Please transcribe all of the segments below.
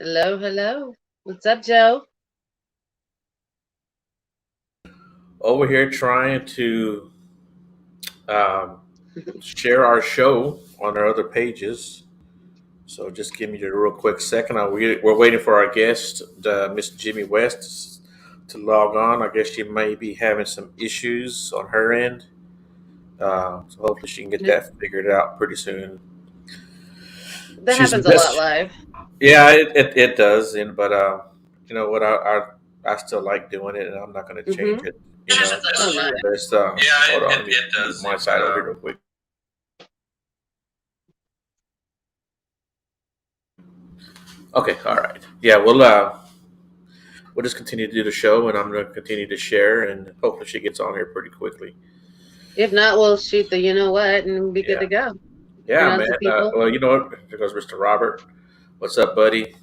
Hello, hello. What's up, Joe? Over here trying to um, share our show on our other pages. So just give me a real quick second. We're waiting for our guest, Miss Jimmy West, to log on. I guess she may be having some issues on her end. So hopefully she can get that figured out pretty soon. That She's happens a lot missed. live. Yeah, it does. But you know what? I still like doing it, and I'm not going to change Mm-hmm. it. You know, Oh, nice. let's hold on. Let me move my side over here real quick. Okay, all right. Yeah, we'll just continue to do the show, and I'm going to continue to share, and hopefully she gets on here pretty quickly. If not, we'll shoot the you know what and be good to Yeah, go. Bring yeah, on man. some people. Well, you know what? There goes Mr. Robert. What's up, buddy?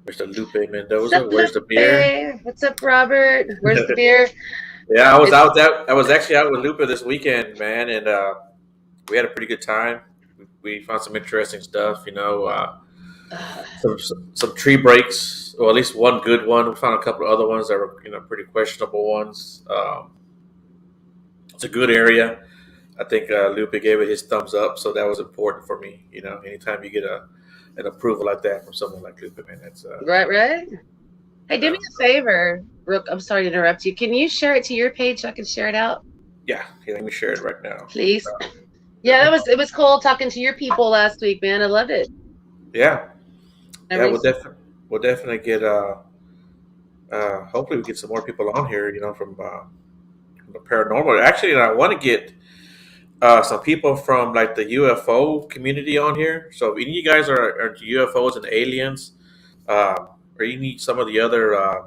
Mr. Lupe What's up, Mendoza. Where's the beer? Lupe? What's up, Robert? Where's the beer? Yeah, It's I was actually out with Lupe this weekend, man, and we had a pretty good time. We found some interesting stuff. uh, Some tree breaks, or at least one good one. We found a couple of other ones that were pretty questionable ones. It's a good area. I think Lupe gave it his thumbs up, so that was important for me. Anytime you get an approval like that from someone like Lupe, man, that's right, right. Hey, do me uh, a favor, Rook. I'm sorry to interrupt you. Can you share it to your page so I can share it out, yeah. Here, let me share it right now. please? Yeah, Yeah, no it problem. was cool talking to your people last week, man. I loved it. Yeah, I yeah. really We'll definitely get. Hopefully, we get some more people on here. From the paranormal. Actually, I want to get some people from like the UFO community on here. So if any of you guys are into UFOs and aliens, or you need some of the other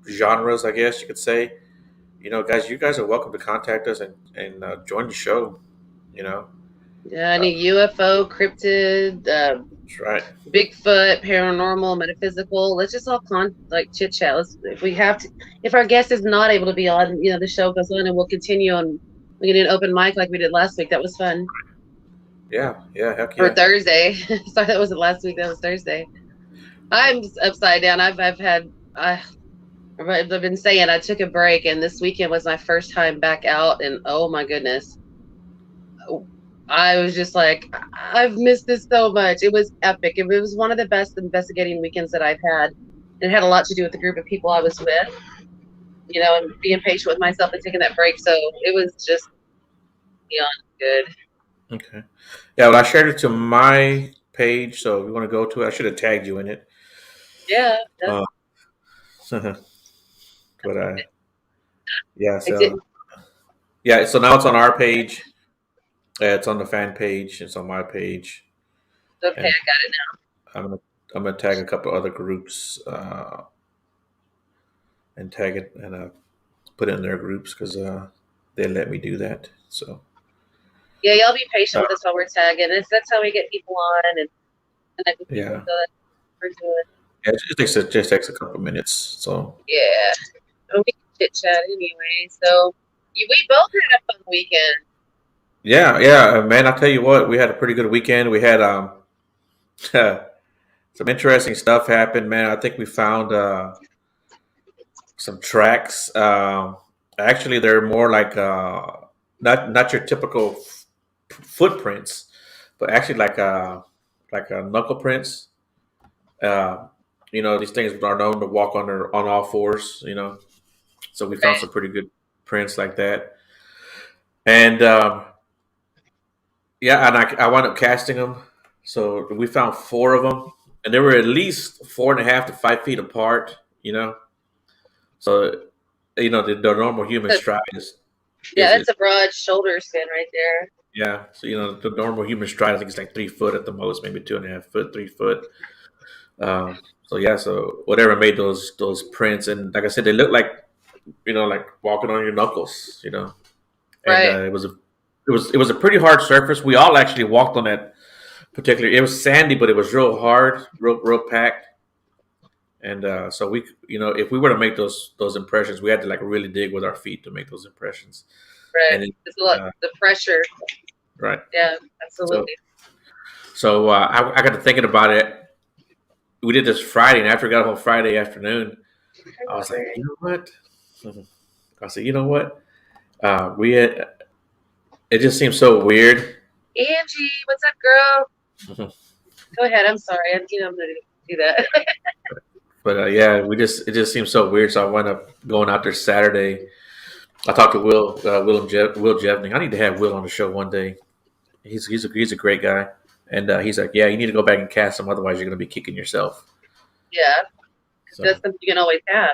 genres, I guess you could say, guys, you guys are welcome to contact us and join the show. You know, Yeah, I uh, need UFO, cryptid, that's right. Bigfoot, paranormal, metaphysical. Let's just all like chit chat. Let's if we have to. If our guest is not able to be on, the show goes on, and we'll continue on. We can do an open mic like we did last week. That was fun. Yeah, yeah, heck Or yeah. Thursday. Sorry, that wasn't last week. That was Thursday. I'm just upside down. I've had I've been saying I took a break, and this weekend was my first time back out, and oh my goodness, I was just like, I've missed this so much. It was epic. It was one of the best investigating weekends that I've had. It had a lot to do with the group of people I was with, and being patient with myself and taking that break. So it was just beyond good. Okay. Yeah, well, I shared it to my page, so if you want to go to it, I should have tagged you in it. Yeah, yeah. Uh, but yeah, I so didn't. yeah, so now it's on our page. It's on the fan page. It's on my page, Okay, and I got it now. I'm gonna I'm gonna tag a couple other groups and tag it and put it in their groups because they let me do that. So Yeah, y'all be patient uh, with us while we're tagging. That's how we get people on and connect with people. yeah, So that's what we're doing. yeah, it just takes a couple minutes. So Yeah, and we can chit chat anyway. So we both had a fun weekend. yeah, yeah, man. I tell you what, we had a pretty good weekend. We had some interesting stuff happened, man. I think we found some tracks. Actually, they're more like not your typical footprints, but actually like knuckle prints. Uh, these things are known to walk on all fours. So we found Right. some pretty good prints like that, and yeah, and I wound up casting them. So we found four of them, and they were at least 4.5 to 5 feet apart. So the normal human That's, stride is yeah, it that's a broad shoulder span right there. yeah. So the normal human stride I think is like 3 foot at the most, maybe 2.5 foot, 3 foot. So yeah, so whatever made those prints, and like I said, they look like like walking on your knuckles, and Right. it was a pretty hard surface. We all actually walked on that particular. It was sandy, but it was real hard, real packed. And so if we were to make those impressions, we had to like really dig with our feet to make those impressions. Right. And then, It's a lot. uh, The pressure. right, Yeah, so absolutely. I got to thinking about it, we did this Friday, and after we got home Friday afternoon, I was like, you know what? I said, you know what? We had, it just seems so weird. Angie, what's up, girl? Mhm. Go ahead. I'm sorry. I'm gonna do that. But yeah, it just seems so weird. So I wound up going out there Saturday. I talked to Will Jevning. I need to have Will on the show one day. He's a great guy, and he's like, yeah, you need to go back and cast him, otherwise you're going to be kicking yourself. Yeah, that's So something you can always have.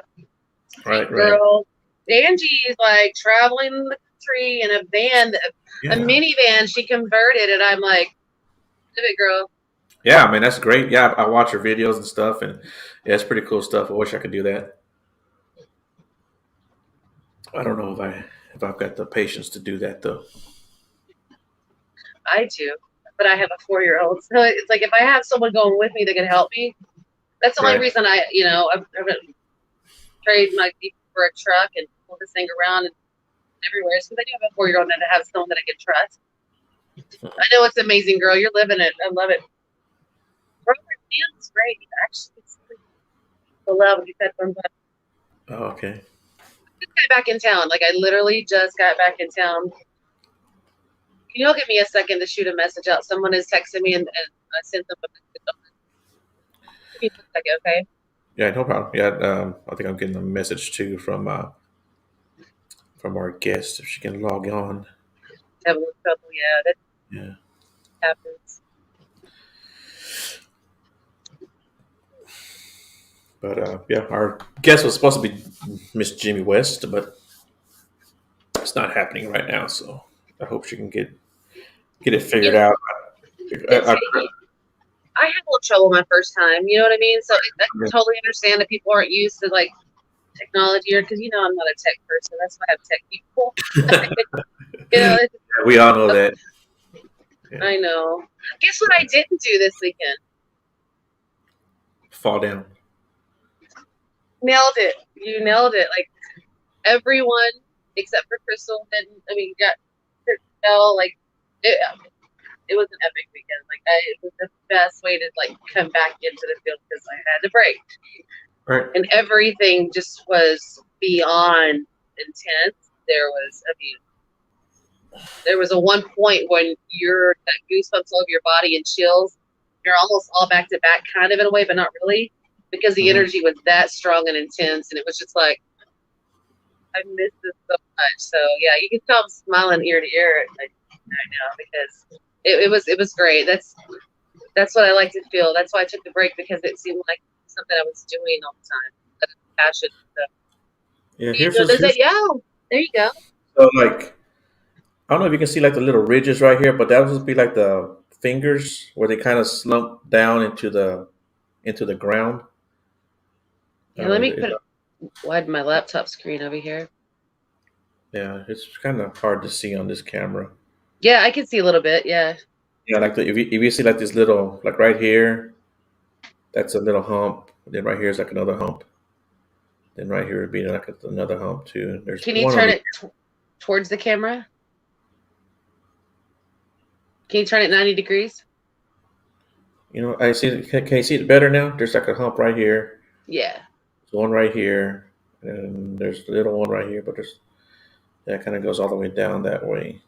right, right, Girl, Angie is like traveling the country in a van, a yeah, minivan. She converted, and I'm like, live it, girl. yeah. I mean, that's great. Yeah, I watch her videos and stuff, and yeah, it's pretty cool stuff. I wish I could do that. I don't know if I've got the patience to do that though. I do, but I have a 4-year-old, so it's like if I have someone going with me that can help me, that's the only Right. reason I've traded my people for a truck and pull this thing around and everywhere. So I do have a 4-year-old and to have someone that I can trust. I know it's amazing, girl. You're living it. I love it. Robert Dan's great. Actually, it's the love you said from Oh, okay. just got back in town. Like I literally just got back in town. Can you give me a second to shoot a message out? Someone is texting me and I sent them a message. Give me a second, okay? Yeah, no problem. Yeah, I think I'm getting a message too from our guest if she can log on. Have a little trouble. Yeah, that Yeah. happens. But yeah, our guest was supposed to be Miss Jimmy West, but it's not happening right now. So I hope she can get it figured out. It's I, I had a little trouble my first time. You know what I mean? So I totally understand that people aren't used to like technology, or because I'm not a tech person. That's why I have tech people. It's, we all know that. Yeah. I know. Guess what I didn't do this weekend? Fall down. Nailed it. You nailed it. Like everyone except for Crystal didn't. I mean, got fell like it was an epic weekend. Like it was the best way to like come back into the field because I had to break. Right. And everything just was beyond intense. There was a one point when you're got goosebumps all over your body and chills. You're almost all back to back, kind of in a way, but not really, because the energy was that strong and intense, and it was just like I miss this so much. So yeah, you can tell I'm smiling ear to ear right now because it was great. That's what I like to feel. That's why I took the break, because it seemed like something I was doing all the time. Passion. So. Yeah, There you go. so like I don't know if you can see like the little ridges right here, but that would be like the fingers where they kind of slump down into the ground. Yeah, let me widen my laptop screen over here. Yeah, it's kind of hard to see on this camera. Yeah, I can see a little bit. Yeah. Yeah, like if you see like this little, like right here, that's a little hump. Then right here is like another hump. Then right here would be like another hump too. There's Can you one turn it towards the camera? Can you turn it 90 degrees? I see. Can you see it better now? There's like a hump right here. Yeah. There's one right here, and there's a little one right here. But that kind of goes all the way down that way.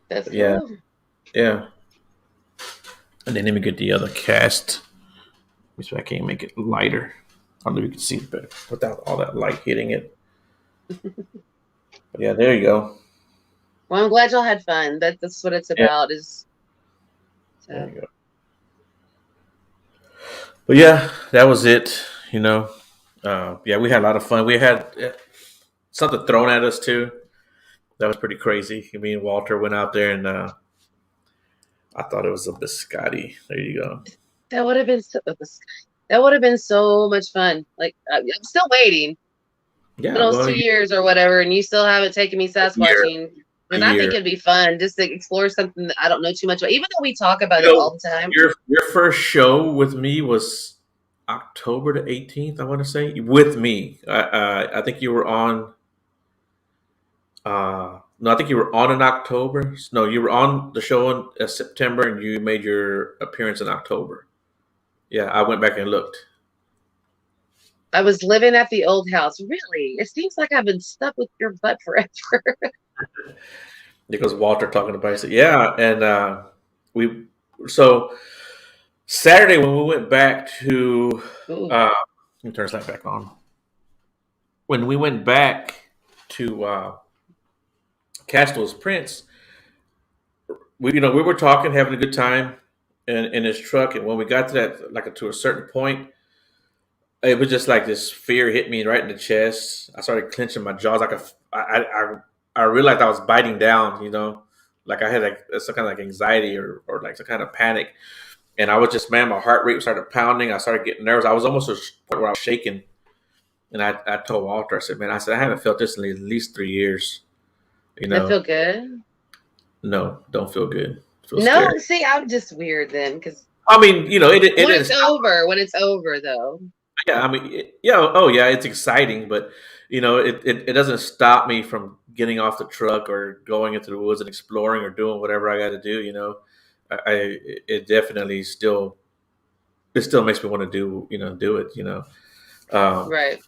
That's cool. Yeah. And then let me get the other cast. So I can't make it lighter. I don't know if you can see it better without all that light hitting it. But yeah, there you go. Well, I'm glad y'all had fun. That's what it's about. There you go. But yeah, that was it. Yeah, we had a lot of fun. We had something thrown at us too. That was pretty crazy. Me and Walter went out there, and I thought it was a biscotti. There you go. That would have been so much fun. Like I'm still waiting. Yeah, those 2 years or whatever, and you still haven't taken me Sasquatching. And I think it'd be fun just to explore something that I don't know too much about, even though we talk about it all the time. Your first show with me was October the 18th, I want to say. With me. I think you were on no, I think you were on in October. No, you were on the show in September, and you made your appearance in October. Yeah, I went back and looked I was living at the old house. Really? It seems like I've been stuck with your butt forever. because Walter talking about it. He said, yeah, and we so Saturday when we went back to Ooh. let me turn that back on. When we went back to Castle's Prince, we were talking, having a good time in his truck, and when we got to that to a certain point, it was just like this fear hit me right in the chest. I started clenching my jaws. I realized I was biting down. Like I had like some kind of like anxiety or like some kind of panic, and I was just, man, my heart rate started pounding. I started getting nervous. I was almost to a point where I was shaking, and I told Walter, I said, man, I said I haven't felt this in at least 3 years. You I know, feel good. no, don't feel good. Feel No, scary. see, I'm just weird then because I mean, it when didn't it's stop. over, when it's over though. Yeah, I mean, yeah, oh yeah, it's exciting, but it doesn't stop me from getting off the truck or going into the woods and exploring or doing whatever I got to do. It definitely still makes me want to do it. Um, Right.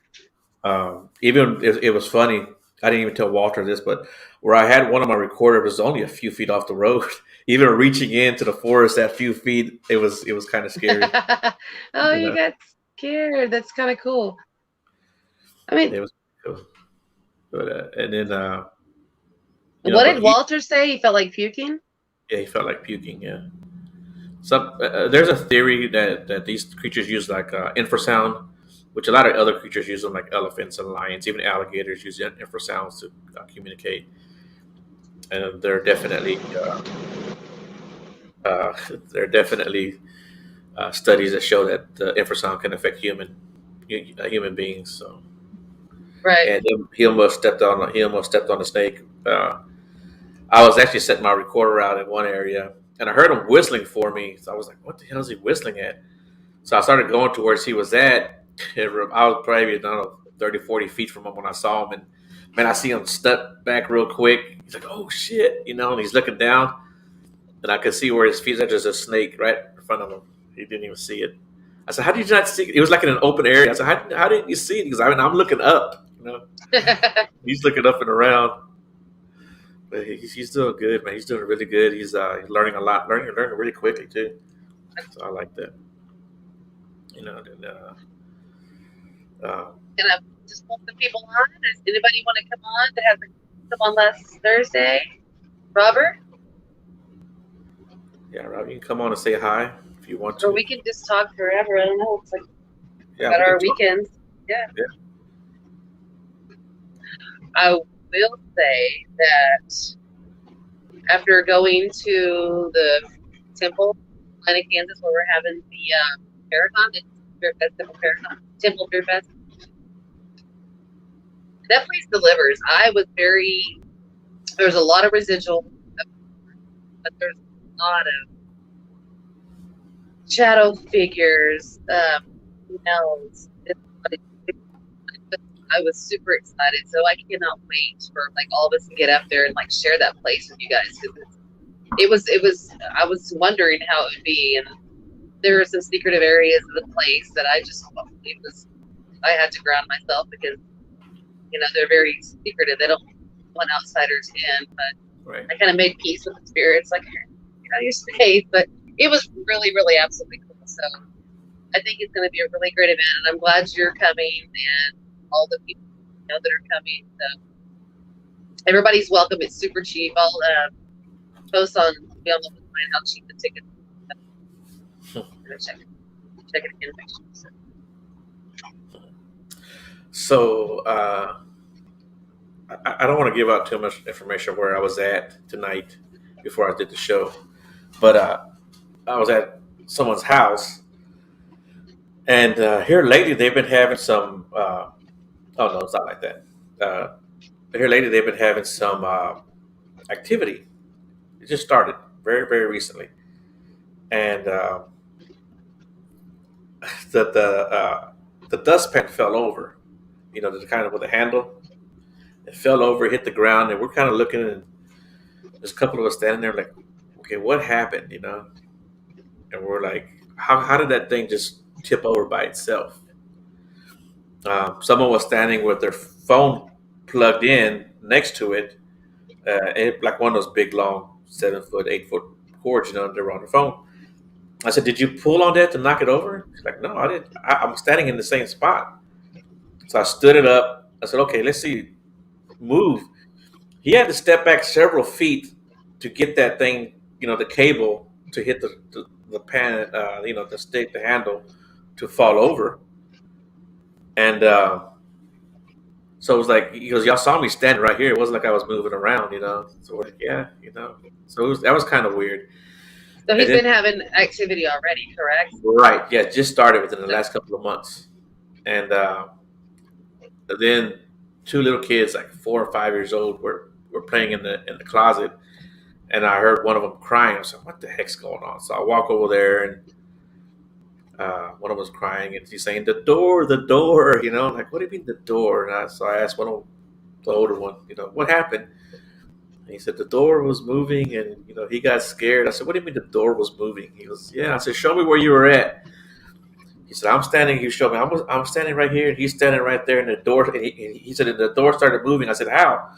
Even it was funny. I didn't even tell Walter this, but where I had one of my recorders was only a few feet off the road. Even reaching into the forest that few feet, it was kind of scary. Oh, You you know, got scared. That's kind of cool. I mean, it was. But and then what did but Walter say? He felt like puking? he felt like puking. Yeah. There's a theory that these creatures use like infrasound, which a lot of other creatures use them, like elephants and lions, even alligators use infrasounds to communicate. And uh, there are definitely studies that show that infrasound can affect human beings. So, Right. and he almost stepped on a snake. I was actually setting my recorder out in one area, and I heard him whistling for me. So I was like, "What the hell is he whistling at?" So I started going towards he was at. I was probably, I don't know, 30, 40 feet from him when I saw him. And man, I see him step back real quick. He's like, oh shit, and he's looking down. And I could see where his feet are, just a snake right in front of him. He didn't even see it. I said, how did you not see it? It was like in an open area. I said, how didn't you see it? Because I'm looking up. He's looking up and around. But he's doing good, man. He's doing really good. He's learning a lot, learning really quickly, too. So I like that. And, uh, Can I just pull some people on? Does anybody want to come on that hasn't come on last Thursday? Robert? Yeah, Rob, you can come on and say hi if you want Or to. we can just talk forever. I don't know. It's like Yeah, about we can our talk. weekends. Yeah. Yeah. I will say that after going to the temple in Atlanta, Kansas, where we're having the Paracon, the Beer Fest, Temple Beer Fest, that place delivers. There's a lot of residual, but there's a lot of shadow figures, smells. I was super excited, so I cannot wait for like all of us to get up there and like share that place with you guys because it was. I was wondering how it would be, and there were some secretive areas of the place that I had to ground myself because they're very secretive. They don't want outsiders in, but Right. I kind of made peace with the spirits, like your space. But it was really, really absolutely cool. So I think it's going to be a really great event, and I'm glad you're coming and all the people that are coming. So everybody's welcome. It's super cheap. I'll post on be on the line how cheap the tickets. Check it again. So I don't want to give out too much information where I was at tonight before I did the show, but I was at someone's house, and here lately they've been having some. Oh no, it's not like that. Uh, here lately they've been having some activity. It just started very, very recently, and the dustpan fell over. The kind of with the handle. It fell over, hit the ground, and we're kind of looking, and there's a couple of us standing there, like, okay, what happened? And we're like, how did that thing just tip over by itself? Someone was standing with their phone plugged in next to it, like one of those big, long, 7 foot, 8 foot cords, they were on the phone. I said, "Did you pull on that to knock it over?" She's like, "No, I didn't. I'm standing in the same spot." So I stood it up. I said, "Okay, let's see, move." He had to step back several feet to get that thing, the cable to hit the pan, the stick, the handle to fall over. And so it was like, he goes, "Y'all saw me standing right here. It wasn't like I was moving around. So we're like, yeah. So that was kind of weird. So And he's then, been having activity already, correct? right, yeah, just started within the last couple of months. And then two little kids, like 4 or 5 years old, were playing in the closet, and I heard one of them crying. I was like, "What the heck's going on?" So I walk over there, and one of them was crying, and he's saying, the door." I'm like, "What do you mean the door?" So I asked one of them, the older one, "What happened?" And he said the door was moving, and he got scared. I said, "What do you mean the door was moving?" He goes, "Yeah." I said, "Show me where you were at." He said, "I'm standing." He showed me. I'm standing right here, and he's standing right there, and the door. And he said, and the door started moving. I said, "How?"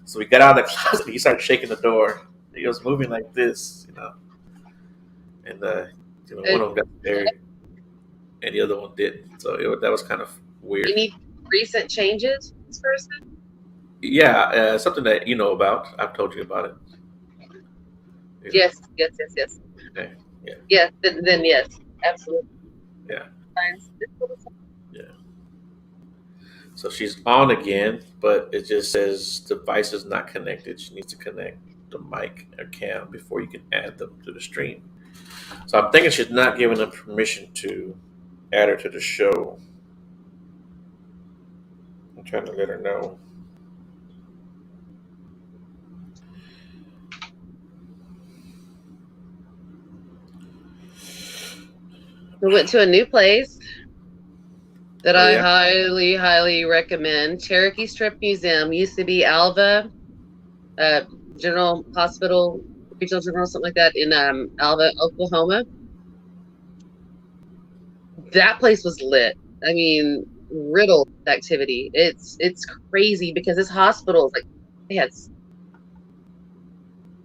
So we got out of the closet. And he started shaking the door. He was moving like this. And one of them got scared, and the other one didn't. So that was kind of weird. Any recent changes, this person? Yeah, something that you know about. I've told you about it. Yes. Okay. Yeah. Yes, then yes, absolutely. Yeah. Yeah. So she's on again, but it just says device is not connected. She needs to connect the mic or cam before you can add them to the stream. So I'm thinking she's not giving them permission to add her to the show. I'm trying to let her know. We went to a new place that Oh, I yeah? highly, highly recommend. Cherokee Strip Museum used to be Alva General Hospital, Regional General, something like that, in Alva, Oklahoma. That place was lit. I mean, riddled with activity. It's crazy because this hospital is like, they had.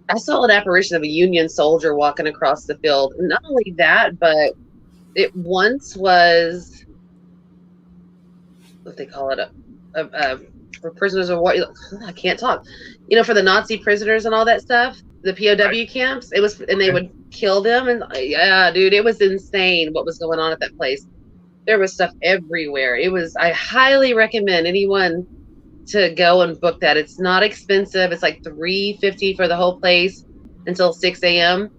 I saw an apparition of a Union soldier walking across the field. Not only that, but it once was what they call it for prisoners of war. I can't talk. For the Nazi prisoners and all that stuff, the POW camps. It was, and they would kill them. And yeah, dude, it was insane what was going on at that place. There was stuff everywhere. I highly recommend anyone to go and book that. It's not expensive. It's like $350 for the whole place until 6 a.m.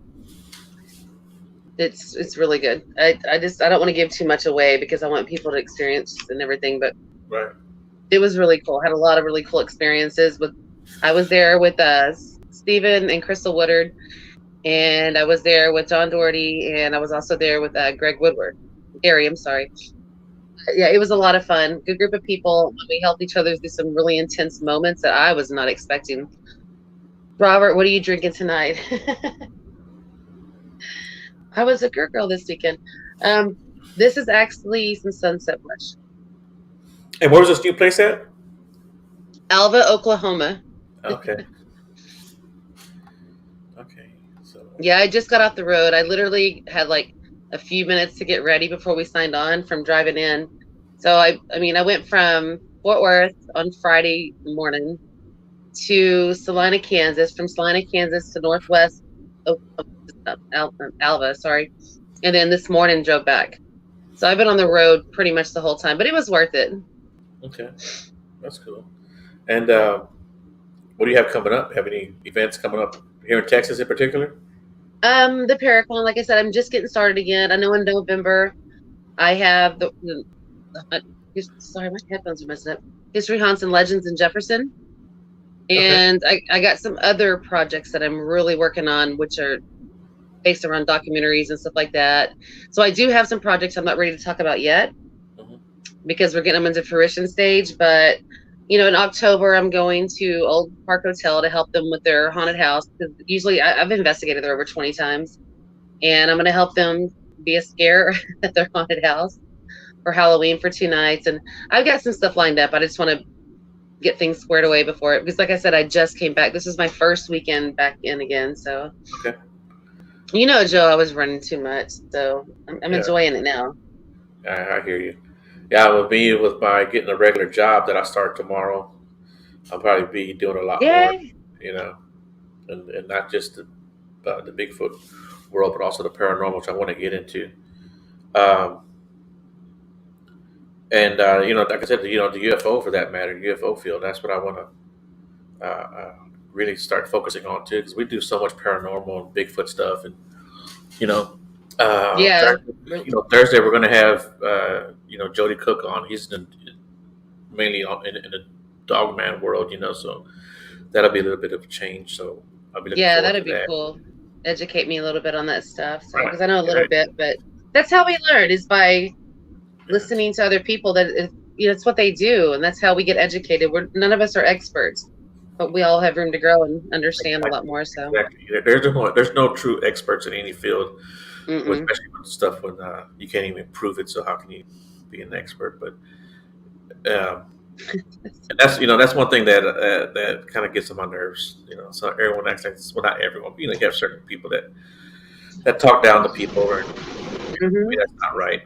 It's really good. I don't want to give too much away because I want people to experience and everything, but Right. it was really cool. I had a lot of really cool experiences I was there with Stephen and Crystal Woodard, and I was there with Jon Dougherty, and I was also there with Greg Woodward. Gary, I'm sorry. Yeah, it was a lot of fun. Good group of people. We helped each other through some really intense moments that I was not expecting. Robert, what are you drinking tonight? I was a good girl this weekend. This is actually some Sunset Brush. And where was this new place at? Alva, Oklahoma. Okay. Okay. So. Yeah, I just got off the road. I literally had like a few minutes to get ready before we signed on from driving in. So I went from Fort Worth on Friday morning to Salina, Kansas, from Salina, Kansas to Northwest Alva, sorry. And then this morning drove back. So I've been on the road pretty much the whole time, but it was worth it. Okay. That's cool. And what do you have coming up? Have any events coming up here in Texas in particular? The Paracon, like I said, I'm just getting started again. I know in November I have sorry, my headphones are messing up. History Haunts and Legends in Jefferson. And I got some other projects that I'm really working on, which are based around documentaries and stuff like that. So I do have some projects I'm not ready to talk about yet because we're getting them into fruition stage. But, in October, I'm going to Old Park Hotel to help them with their haunted house. Because usually I've investigated there over 20 times. And I'm going to help them be a scare at their haunted house for Halloween for 2 nights. And I've got some stuff lined up. I just want to get things squared away before it, because like I said, I just came back. This is my first weekend back in again. So, Okay. Joe, I was running too much. So I'm Yeah, enjoying it now. I hear you. Yeah, with me, with my getting a regular job that I start tomorrow, I'll probably be doing a lot more, Yay. you know, and not just the Bigfoot world, but also the paranormal, which I want to get into. Um, and like I said, the UFO for that matter, UFO field. That's what I want to really start focusing on too, because we do so much paranormal and Bigfoot stuff, and you know, Yeah. Thursday, Thursday we're going to have Jody Cook on. He's mainly in the dogman world, so that'll be a little bit of a change. So I'll be looking Yeah, forward that'd to be that. cool. Educate me a little bit on that stuff. So, Right, because I know a little right, bit, but that's how we learn, is by listening to other people. It's what they do, and that's how we get educated. None of us are experts, but we all have room to grow and understand a lot more. So, exactly. There's no true experts in any field, mm-mm. especially with stuff when you can't even prove it. So how can you be an expert? But and that's one thing that kind of gets on my nerves. So everyone acts like, well, not everyone. You have certain people that talk down to people, or Mm-hmm. that's not right.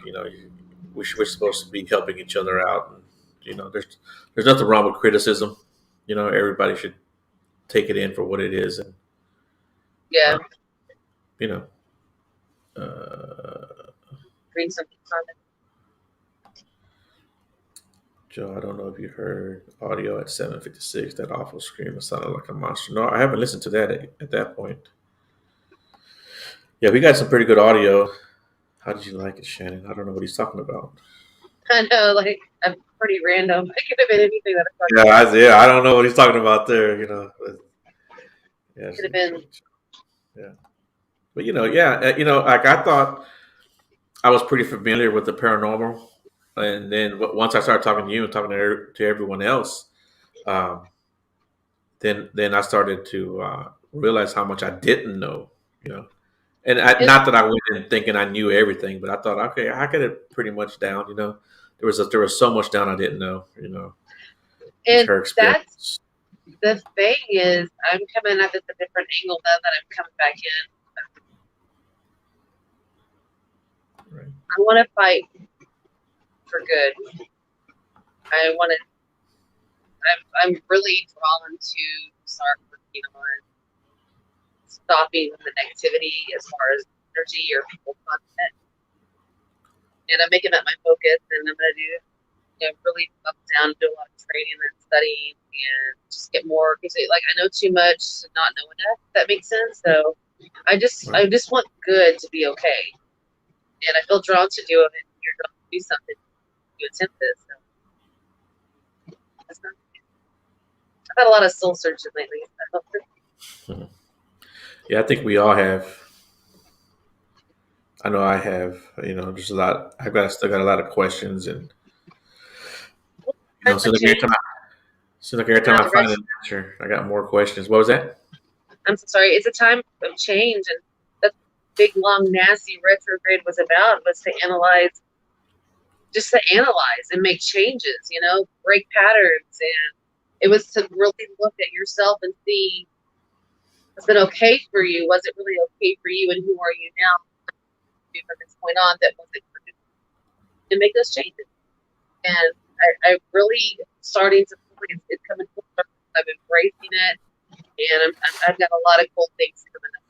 We're supposed to be helping each other out. And, there's nothing wrong with criticism. Everybody should take it in for what it is, and Yeah, uh, you know, uh, bring something from it. Joe. I don't know if you heard audio at 7:56. That awful scream. It sounded like a monster. No, I haven't listened to that at that point. Yeah, we got some pretty good audio. How did you like it, Shannon? I don't know what he's talking about. I know, like, I'm pretty random. It could have been anything that I thought. Yeah, I don't know what he's talking about there. But, yeah, Could have been. yeah. But yeah, like I thought I was pretty familiar with the paranormal, and then once I started talking to you and talking to everyone else, um, then I started to realize how much I didn't know. You know, and It's, not that I went in thinking I knew everything, but I thought, okay, I got it pretty much down. There was so much down I didn't know. With and her that's experience. the thing, is I'm coming at this a different angle now that I'm coming back in. Right. I want to fight for good. I want to. I'm really drawn to start working on stopping the negativity as far as energy or people content, and I'm making that my focus. And I'm going to do, really up down, do a lot of training and studying, and just get more, because like I know too much to not know enough. If that makes sense. So I just want good to be okay, and I feel drawn to do it. And you're drawn to do something, you attempt this. So I've had a lot of soul searching lately. Yeah, I think we all have. I know I have. There's a lot. Still got a lot of questions, and so like every time I find an answer, I got more questions. What was that? I'm so sorry. It's a time of change, and that big, long, nasty retrograde was to analyze, and make changes. Break patterns, and it was to really look at yourself and see, has been okay for you? Was it really okay for you? And who are you now from this point on that wasn't for you? To make those changes. And I really starting to, it's coming full circle. I'm embracing it, and I've got a lot of cool things coming up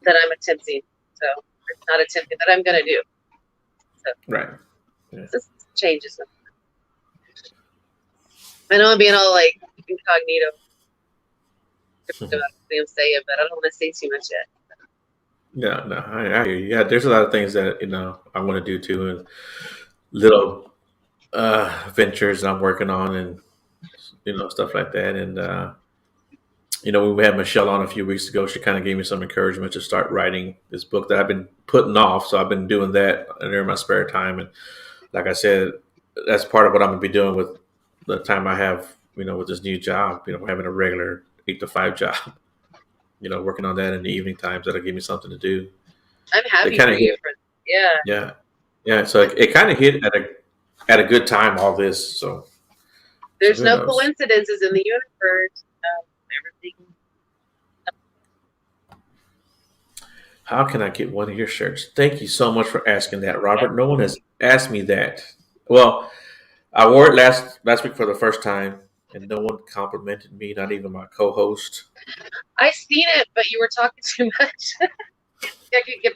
that I'm attempting. So it's not attempting, that I'm going to do. So, right. Yeah. This changes. I know I'm being all like incognito. I'm saying, but I don't want to say too much yet. No, I hear you. Yeah, there's a lot of things that I want to do too, and little ventures I'm working on, and stuff like that. And we had Michelle on a few weeks ago. She kind of gave me some encouragement to start writing this book that I've been putting off. So I've been doing that in my spare time, and like I said, that's part of what I'm going to be doing with the time I have, with this new job. Having a regular 8 to 5 job. Working on that in the evening times, that'll give me something to do. I'm So it happy kind for of you hit. for yeah. Yeah, yeah. So it kind of hit at a good time. All this. So There's who no knows? coincidences in the universe. Everything. How can I get one of your shirts? Thank you so much for asking that, Robert. No one has asked me that. Well, I wore it last week for the first time, and no one complimented me, not even my co-host. I seen it, but you were talking too much.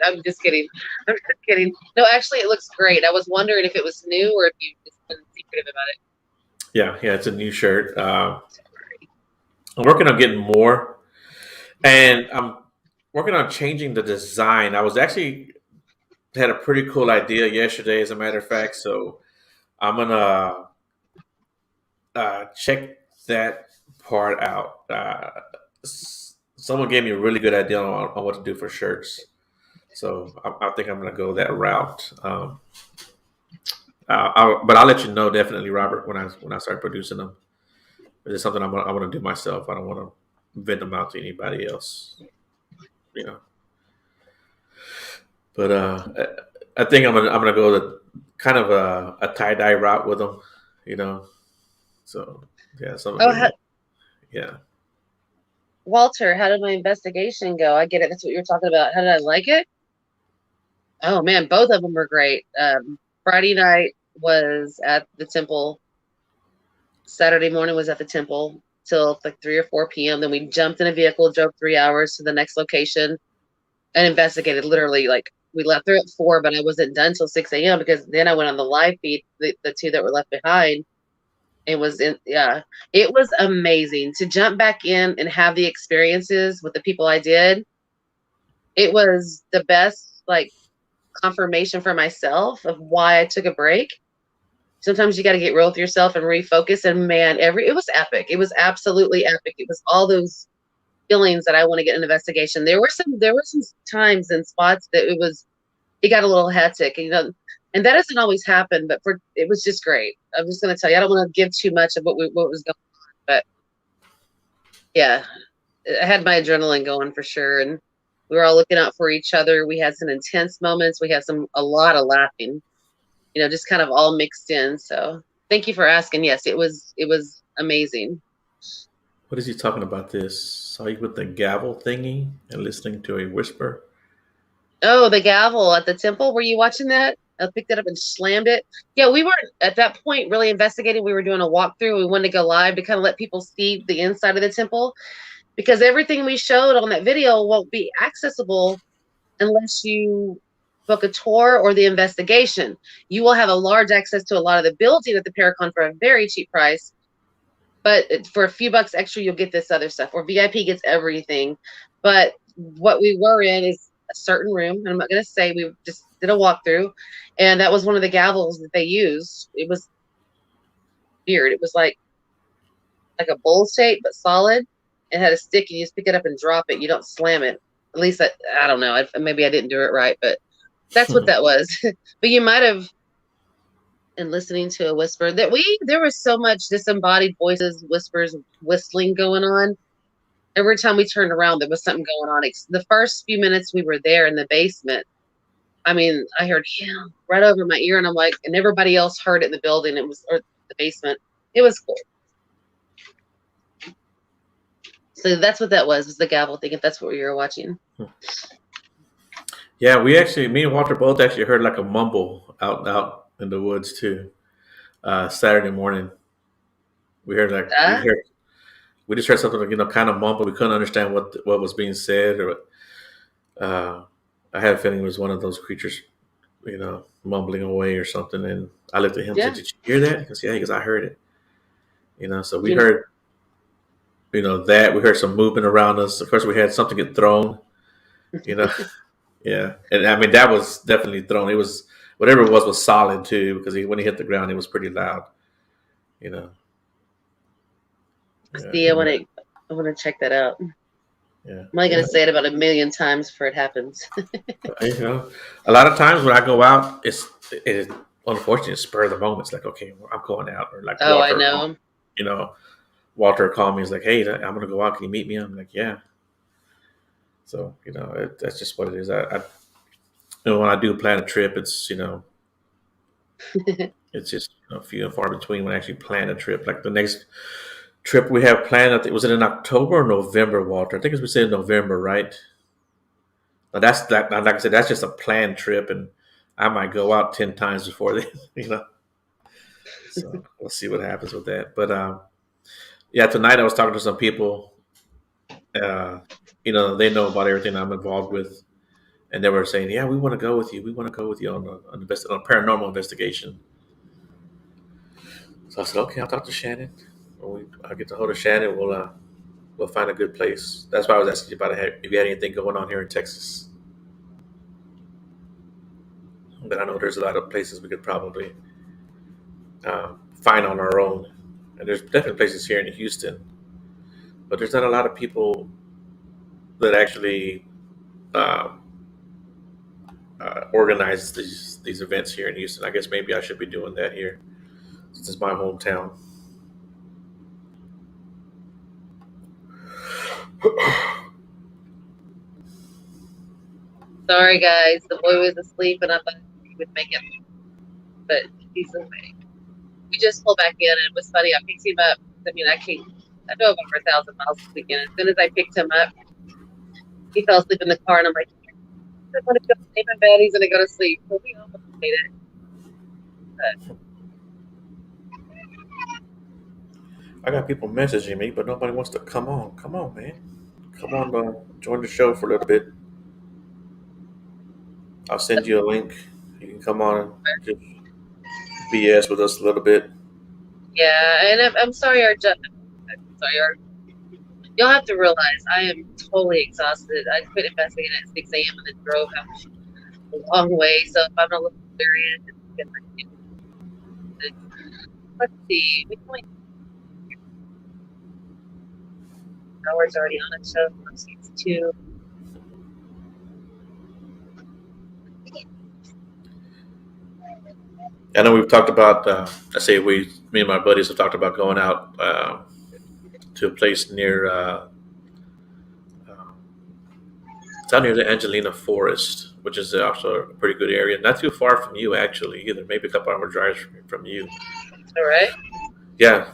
I'm just kidding. I'm just kidding. No, actually, it looks great. I was wondering if it was new or if you just been secretive about it. Yeah, yeah, it's a new shirt. I'm working on getting more, and I'm working on changing the design. I was actually had a pretty cool idea yesterday, as a matter of fact. So I'm gonna check that part out. Someone gave me a really good idea on what to do for shirts, so I think I'm gonna go that route. But I'll let you know definitely, Robert, when I start producing them. It's something I want to do myself. I don't want to vent them out to anybody else. You know. But I think I'm gonna go the kind of a tie dye route with them, you know. So yeah, something Oh, really, yeah. Walter, how did my investigation go? I get it. That's what you were talking about. How did I like it? Oh man, both of them were great. Friday night was at the temple. Saturday morning was at the temple till like 3 or 4 p.m. Then we jumped in a vehicle, drove 3 hours to the next location, and investigated. Literally, like we left there at 4, but I wasn't done till 6 a.m. because then I went on the live feed. The two that were left behind. It was it was amazing to jump back in and have the experiences with the people I did. It was the best like confirmation for myself of why I took a break. Sometimes you got to get real with yourself and refocus. And man, it was epic. It was absolutely epic. It was all those feelings that I want to get an investigation. There were some times and spots that it got a little hectic, and that doesn't always happen. But it was just great. I'm just going to tell you, I don't want to give too much of what was going on, but yeah, I had my adrenaline going for sure, and we were all looking out for each other. We had some intense moments. We had a lot of laughing, just kind of all mixed in. So thank you for asking. Yes, it was amazing. What is he talking about? This saw you with the gavel thingy and listening to a whisper. Oh, the gavel at the temple. Were you watching that? I picked it up and slammed it. Yeah, we weren't at that point really investigating. We were doing a walkthrough. We wanted to go live to kind of let people see the inside of the temple because everything we showed on that video won't be accessible unless you book a tour or the investigation. You will have a large access to a lot of the building at the Paracon for a very cheap price, but for a few bucks extra, you'll get this other stuff. Or VIP gets everything. But what we were in is a certain room, and I'm not going to say, we just did a walkthrough, and that was one of the gavels that they used. It was weird. It was like a bowl shape, but solid. It had a stick, and you just pick it up and drop it. You don't slam it. At least I don't know. Maybe I didn't do it right, but that's what that was. But you might have, in listening to a whisper, there was so much disembodied voices, whispers, whistling going on. Every time we turned around, there was something going on. The first few minutes we were there in the basement, I mean, I heard right over my ear, and I'm like, and everybody else heard it in the building. Or the basement. It was cool. So that's what that was the gavel thing. If that's what you were watching. Yeah, me and Walter both actually heard like a mumble out in the woods too. Saturday morning, we heard like Ah, we just heard something kind of mumble. We couldn't understand what was being said, or uh, I had a feeling it was one of those creatures, mumbling away or something. And I looked at him and said, yeah. "Did you hear that?" Because yeah, because I heard it. So we You heard that we heard some movement around us. Of course, we had something get thrown. You know, yeah, and I mean that was definitely thrown. It was whatever it was solid too, because when he hit the ground, it was pretty loud. You know, yeah, see, I want to check that out. I'm yeah, only yeah. gonna say it about a million times before it happens. A lot of times when I go out, it unfortunately it's spur of the moment. It's like, okay, well, I'm going out, or like Oh, I know. you know, Walter called me. He's like, hey, I'm gonna go out. Can you meet me? I'm like, yeah. So that's just what it is. when I do plan a trip, it's just few and far between when I actually plan a trip. Like the next trip we have planned, I think was it in October or November, Walter? I think it's we said November, right? Now that's like I said, that's just a planned trip, and I might go out 10 times before then. You know, so we'll see what happens with that. But yeah, tonight I was talking to some people. Uh, they know about everything I'm involved with, and they were saying, "Yeah, we want to go with you. We want to go with you on a paranormal investigation." So I said, "Okay, I'll talk to Shannon. I'll get to hold of Shannon. We'll find a good place." That's why I was asking you about if you had anything going on here in Texas. But I know there's a lot of places we could probably find on our own, and there's definitely places here in Houston, but there's not a lot of people that actually um, organize these events here in Houston. I guess maybe I should be doing that here since it's my hometown. Sorry, guys. The boy was asleep, and I thought he would make it, but he's awake. We just pulled back in, and it was funny. I picked him up. I mean, I drove over 1,000 miles this weekend. As soon as I picked him up, he fell asleep in the car, and I'm like, I want to go sleep in bed. He's gonna go to sleep. So we almost made it. But I got people messaging me, but nobody wants to come on. Come on, man. Come on, join the show for a little bit. I'll send you a link. You can come on and just BS with us a little bit. yeah, and I'm sorry, you'll have to realize I am totally exhausted. I quit investigating at 6 a.m. and then drove a long way. So if I'm a little delirious, let's see. We can hours already on it, so it's 2. I know we've talked about. Me and my buddies have talked about going out to a place near. It's out near the Angelina Forest, which is also a pretty good area. Not too far from you, actually, either. Maybe a couple hour drives from you. All right. Yeah,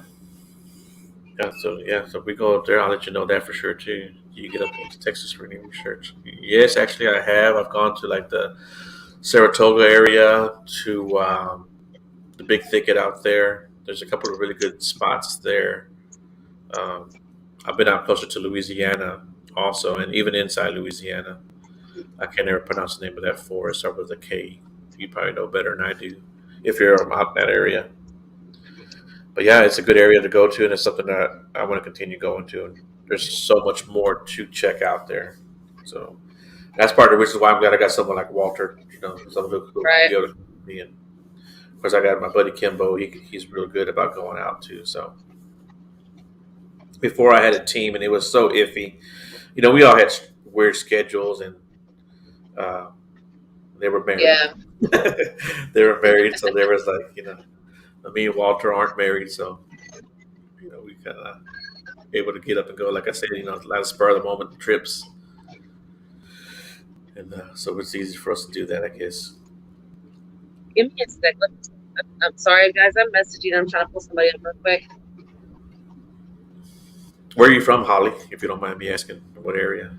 yeah. So if we go up there, I'll let you know that for sure too. You get up into Texas for any research. Yes, actually, I have. I've gone to like the Saratoga area to the big thicket out there. There's a couple of really good spots there. Um, I've been out closer to Louisiana also, and even inside Louisiana. I can never pronounce the name of that forest. Start with a K. You probably know better than I do if you're out in that area. But yeah, it's a good area to go to, and it's something that I want to continue going to. And there's so much more to check out there. So that's part of the reason why I'm glad I got someone like Walter, someone who Right. be able to me. And of course, I got my buddy Kimbo. He's real good about going out too. So before I had a team, and it was so iffy. We all had weird schedules, and uh, they were married. Yeah. They were married, so there was like me and Walter aren't married, so we kind of able to get up and go. Like I said, a lot of spur of the moment trips, and so it's easy for us to do that, I guess. Give me a sec. I'm sorry, guys. I'm messaging. I'm trying to pull somebody up real quick. Where are you from, Holly? If you don't mind me asking, what area?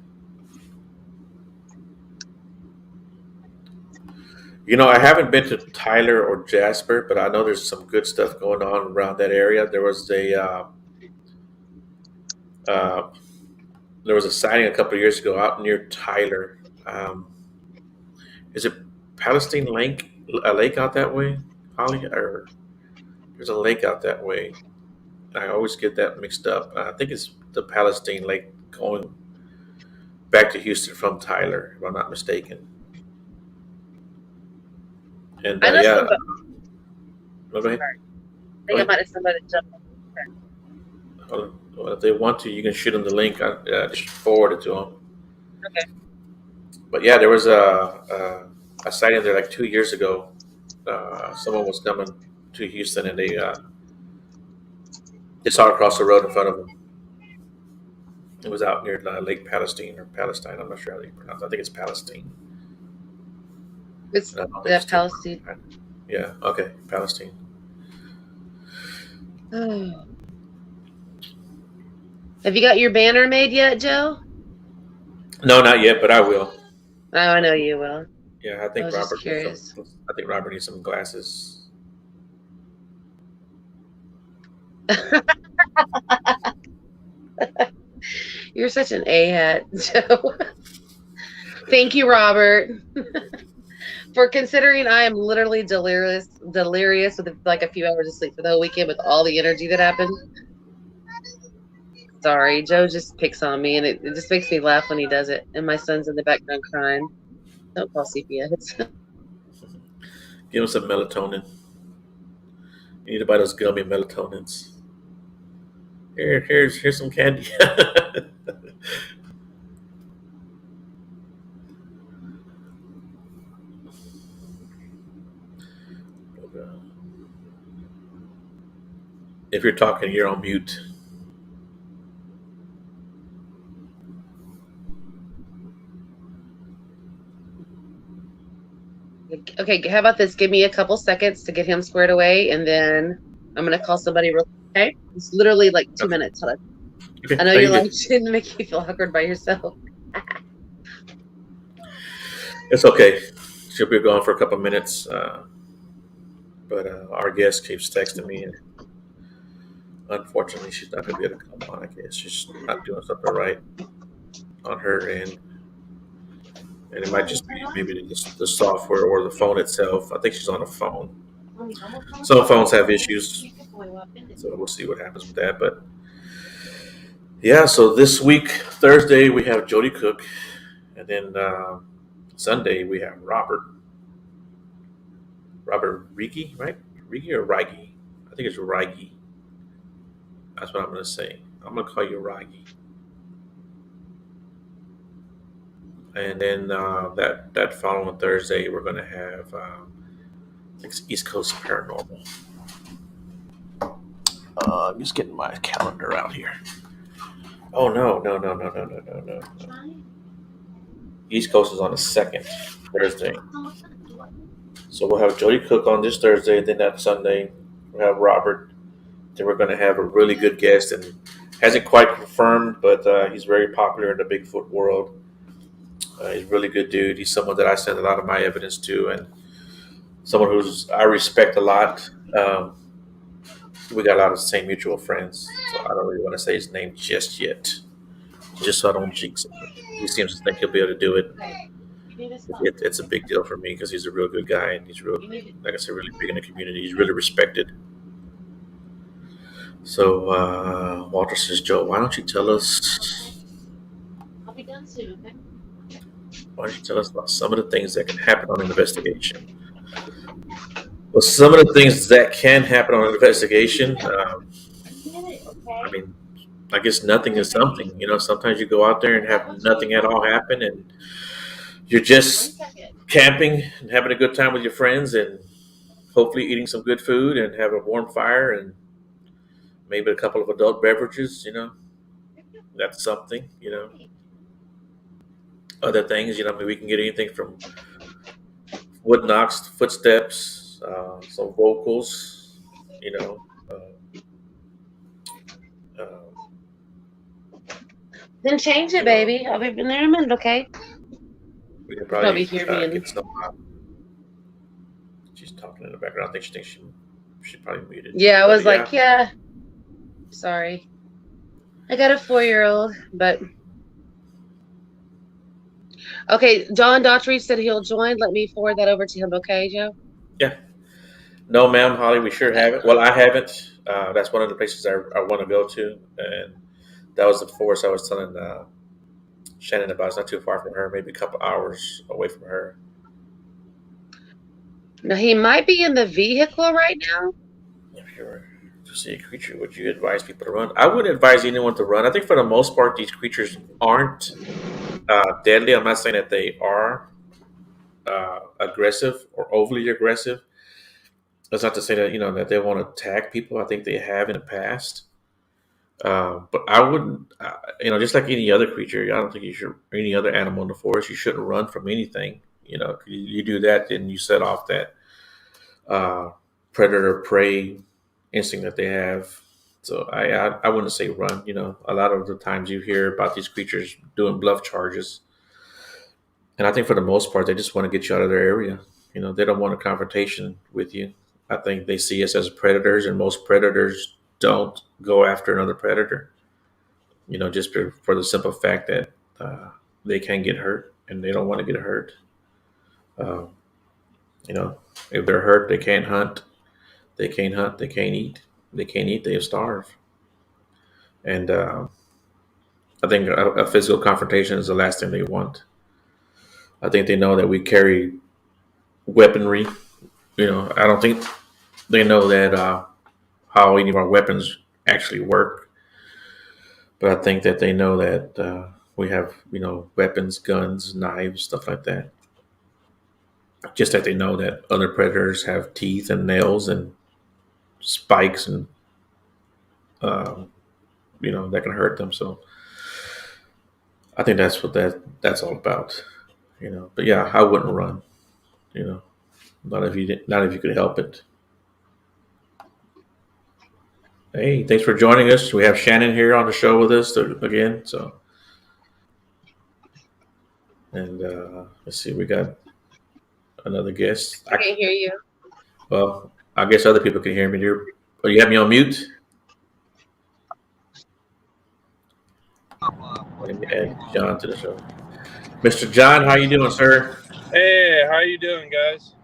I haven't been to Tyler or Jasper, but I know there's some good stuff going on around that area. Uh, there was a sighting a couple of years ago out near Tyler. Is it Palestine Lake? A lake out that way, Holly? Or there's a lake out that way. I always get that mixed up. I think it's the Palestine Lake going back to Houston from Tyler, if I'm not mistaken. And I know yeah, somebody. go ahead. I think I might have somebody jump on. Well, if they want to, you can shoot them the link. I just forward it to them. Okay. But yeah, there was a sighting there like 2 years ago. Someone was coming to Houston, and they saw it across the road in front of them. It was out near Lake Palestine or Palestine. I'm not sure how you pronounce it. I think it's Palestine. It's And I don't think it's that too Palestine. far. Yeah. Okay. Palestine. Oh. Have you got your banner made yet, Joe? No, not yet, but I will. Oh, I know you will. Yeah, I I think was just Robert needs some. curious. I think Robert needs some glasses. You're such an A hat, Joe. Thank you, Robert, for considering I am literally delirious with like a few hours of sleep for the whole weekend with all the energy that happened. Sorry, Joe just picks on me, and it just makes me laugh when he does it. And my son's in the background crying. Don't call CPS. Give him some melatonin. You need to buy those gummy melatonins. Here's some candy. If you're talking, you're on mute. Okay, how about this? Give me a couple seconds to get him squared away, and then I'm gonna call somebody real quick. Okay? It's literally like 2 minutes. Hold on. I Okay, know no, you're you're like, good. shouldn't make you feel awkward by yourself. It's okay. She'll be gone for a couple minutes, but our guest keeps texting me, and unfortunately, she's not going to be able to come on. I guess she's not doing something right on her end, and it might just be maybe the software or the phone itself. I think she's on a phone. Some phones have issues, so we'll see what happens with that. But yeah, so this week, Thursday, we have Jody Cook, and then Sunday we have Robert Rigi, right? Rigi or Rigi? I think it's Rigi. That's what I'm going to say. I'm going to call you Rigi. And then that following Thursday, we're going to have I think it's East Coast Paranormal. I'm just getting my calendar out here. Oh no. East Coast is on the second Thursday. So we'll have Jody Cook on this Thursday, and then that Sunday we'll have Robert. Then we're going to have a really good guest, and hasn't quite confirmed, but he's very popular in the Bigfoot world. He's a really good dude. He's someone that I send a lot of my evidence to, and someone who's I respect a lot. We got a lot of the same mutual friends, so I don't really want to say his name just yet, just so I don't jinx him. He seems to think he'll be able to do it. It's a big deal for me because he's a real good guy, and he's real, like I said, really big in the community. He's really respected. So Walter says, Joe, why don't you tell us? I'll be done soon, okay? Why don't you tell us about some of the things that can happen on an investigation? Well, some of the things that can happen on an investigation, I mean, I guess nothing is something. You know, sometimes you go out there and have nothing at all happen, and you're just camping and having a good time with your friends, and hopefully eating some good food and have a warm fire and maybe a couple of adult beverages. You know, that's something. You know, other things. You know, I mean, we can get anything from wood knocks, footsteps, some vocals. You know. Uh, Then change it, you know, baby. I'll be in there in a minute, okay? we can You probably probably hear me and get some. She's talking in the background. I think she thinks she probably muted. yeah, I But was yeah, like, yeah, sorry. I got a 4-year-old, but okay, Jon Dougherty said he'll join. Let me forward that over to him, okay, Joe? yeah. No, ma'am, Holly, we sure haven't. Well, I haven't. That's one of the places I want to go to, and that was the forest I was telling Shannon about. It's not too far from her, maybe a couple hours away from her. Now he might be in the vehicle right now. If you were to see a creature, would you advise people to run? I wouldn't advise anyone to run. I think for the most part, these creatures aren't deadly. I'm not saying that they are aggressive or overly aggressive. That's not to say that that they want to attack people. I think they have in the past. But I wouldn't, just like any other creature, I don't think you should, or any other animal in the forest, you shouldn't run from anything. You do that, then you set off that uh, predator prey instinct that they have. So I wouldn't say run. A lot of the times you hear about these creatures doing bluff charges, and I think for the most part they just want to get you out of their area. They don't want a confrontation with you. I think they see us as predators, and most predators don't go after another predator. Just for the simple fact that they can get hurt, and they don't want to get hurt. Um, you know, if they're hurt, they can't hunt. They can't hunt. They can't eat. They can't eat. They starve. And I think a physical confrontation is the last thing they want. I think they know that we carry weaponry. I don't think they know that how any of our weapons actually work. But I think that they know that we have, weapons, guns, knives, stuff like that. Just that they know that other predators have teeth and nails and spikes and um, that can hurt them. So I think that's what that's all about. But yeah, I wouldn't run. Not if you could help it. Hey, thanks for joining us. We have Shannon here on the show with us again. So, and let's see, we got another guest. I can't hear you. Well, I guess other people can hear me. You have me on mute? Let me add John to the show. Mr. John, how you doing, sir? Hey, how you doing, guys?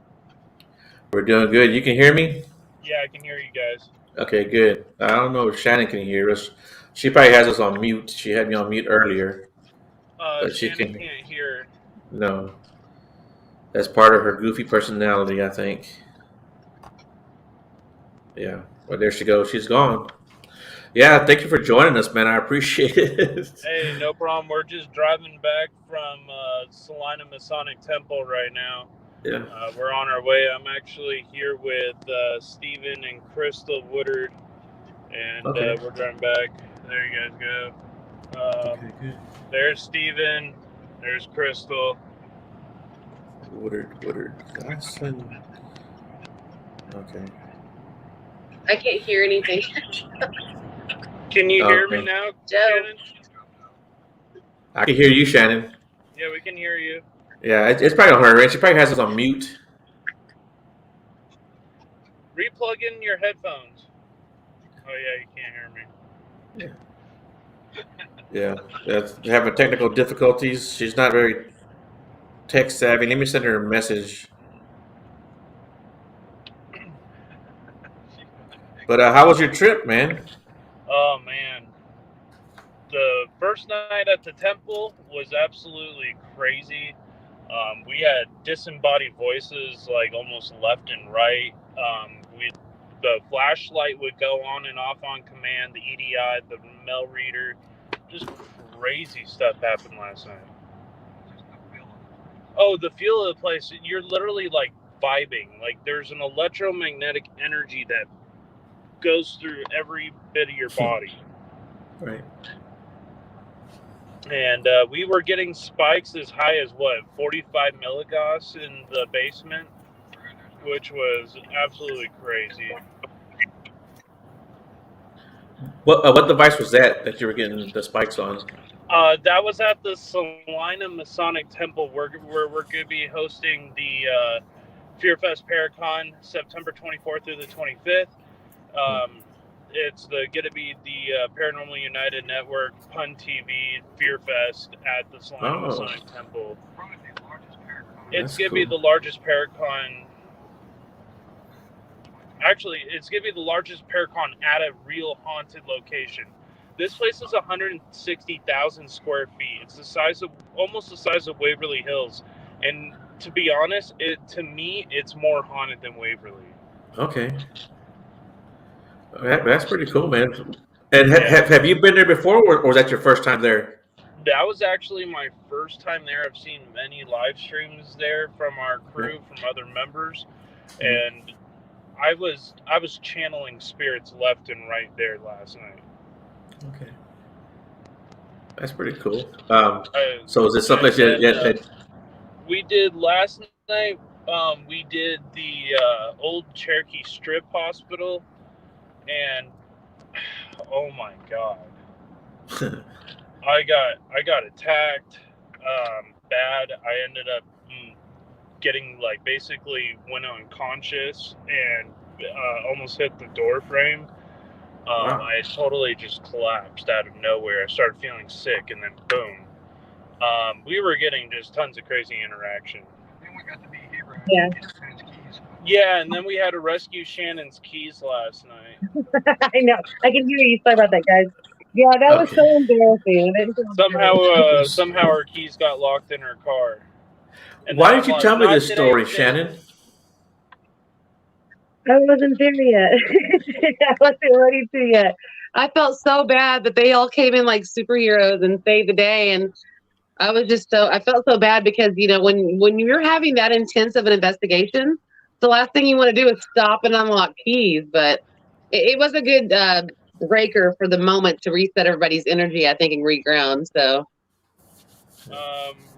We're doing good. You can hear me? Yeah, I can hear you guys. Okay, good. I don't know if Shannon can hear us. She probably has us on mute. She had me on mute earlier. But she Shannon can't hear. No. That's part of her goofy personality, I think. Yeah. Well, there she goes. She's gone. Yeah, thank you for joining us, man. I appreciate it. Hey, no problem. We're just driving back from Salina Masonic Temple right now. Yeah. We're on our way. I'm actually here with Stephen and Crystal Woodard, and Okay. we're driving back. There you guys go. Okay, good. There's Stephen. There's Crystal. Woodard. Godson. Okay. I can't hear anything. Can you hear me now, Joe? Shannon? I can hear you, Shannon. Yeah, we can hear you. Yeah, it's probably on her end. She probably has us on mute. Replug in your headphones. Oh yeah, you can't hear me. Yeah, that's having technical difficulties. She's not very tech savvy. Let me send her a message. But how was your trip, man? Oh man, the first night at the temple was absolutely crazy. We had disembodied voices like almost left and right. The flashlight would go on and off on command. The EDI, the mail reader, just crazy stuff happened last night. Oh, the feel of the place, you're literally like vibing. Like there's an electromagnetic energy that goes through every bit of your body. Right. And we were getting spikes as high as 45 milligauss in the basement, which was absolutely crazy. What device was that you were getting the spikes on? That was at the Salina Masonic Temple, where we're going to be hosting the FearFest Paracon September 24th through the 25th. It's going to be the Paranormal United Network, Pun TV, FearFest at the Salina Masonic Temple. It's going to be the largest Paracon. Actually, it's going to be the largest Paracon at a real haunted location. This place is 160,000 square feet. It's almost the size of Waverly Hills. And to be honest, to me, it's more haunted than Waverly. Okay. That's pretty cool, man. And have you been there before, or was that your first time there? That was actually my first time there. I've seen many live streams there from our crew, from other members, and I was channeling spirits left and right there last night. Okay, that's pretty cool. So is this someplace that We did last night. We did the old Cherokee Strip Hospital, and oh my god, I got attacked bad. I ended up getting like basically went unconscious and almost hit the door frame. Wow. I totally just collapsed out of nowhere. I started feeling sick, and then boom. We were getting just tons of crazy interaction. Then we got to be here. Yeah. Yeah, and then we had to rescue Shannon's keys last night. I know. I can hear you. Sorry about that, guys. Yeah, that was so embarrassing. It was Somehow our keys got locked in her car. And Why then did you I'm tell me "Not this today, story, today." Shannon? I wasn't there yet. I wasn't ready to yet. I felt so bad, but they all came in like superheroes and saved the day. And I was just I felt so bad because, you know, when you're having that intense of an investigation, the last thing you want to do is stop and unlock keys. But it was a good breaker for the moment to reset everybody's energy, I think, and reground. So.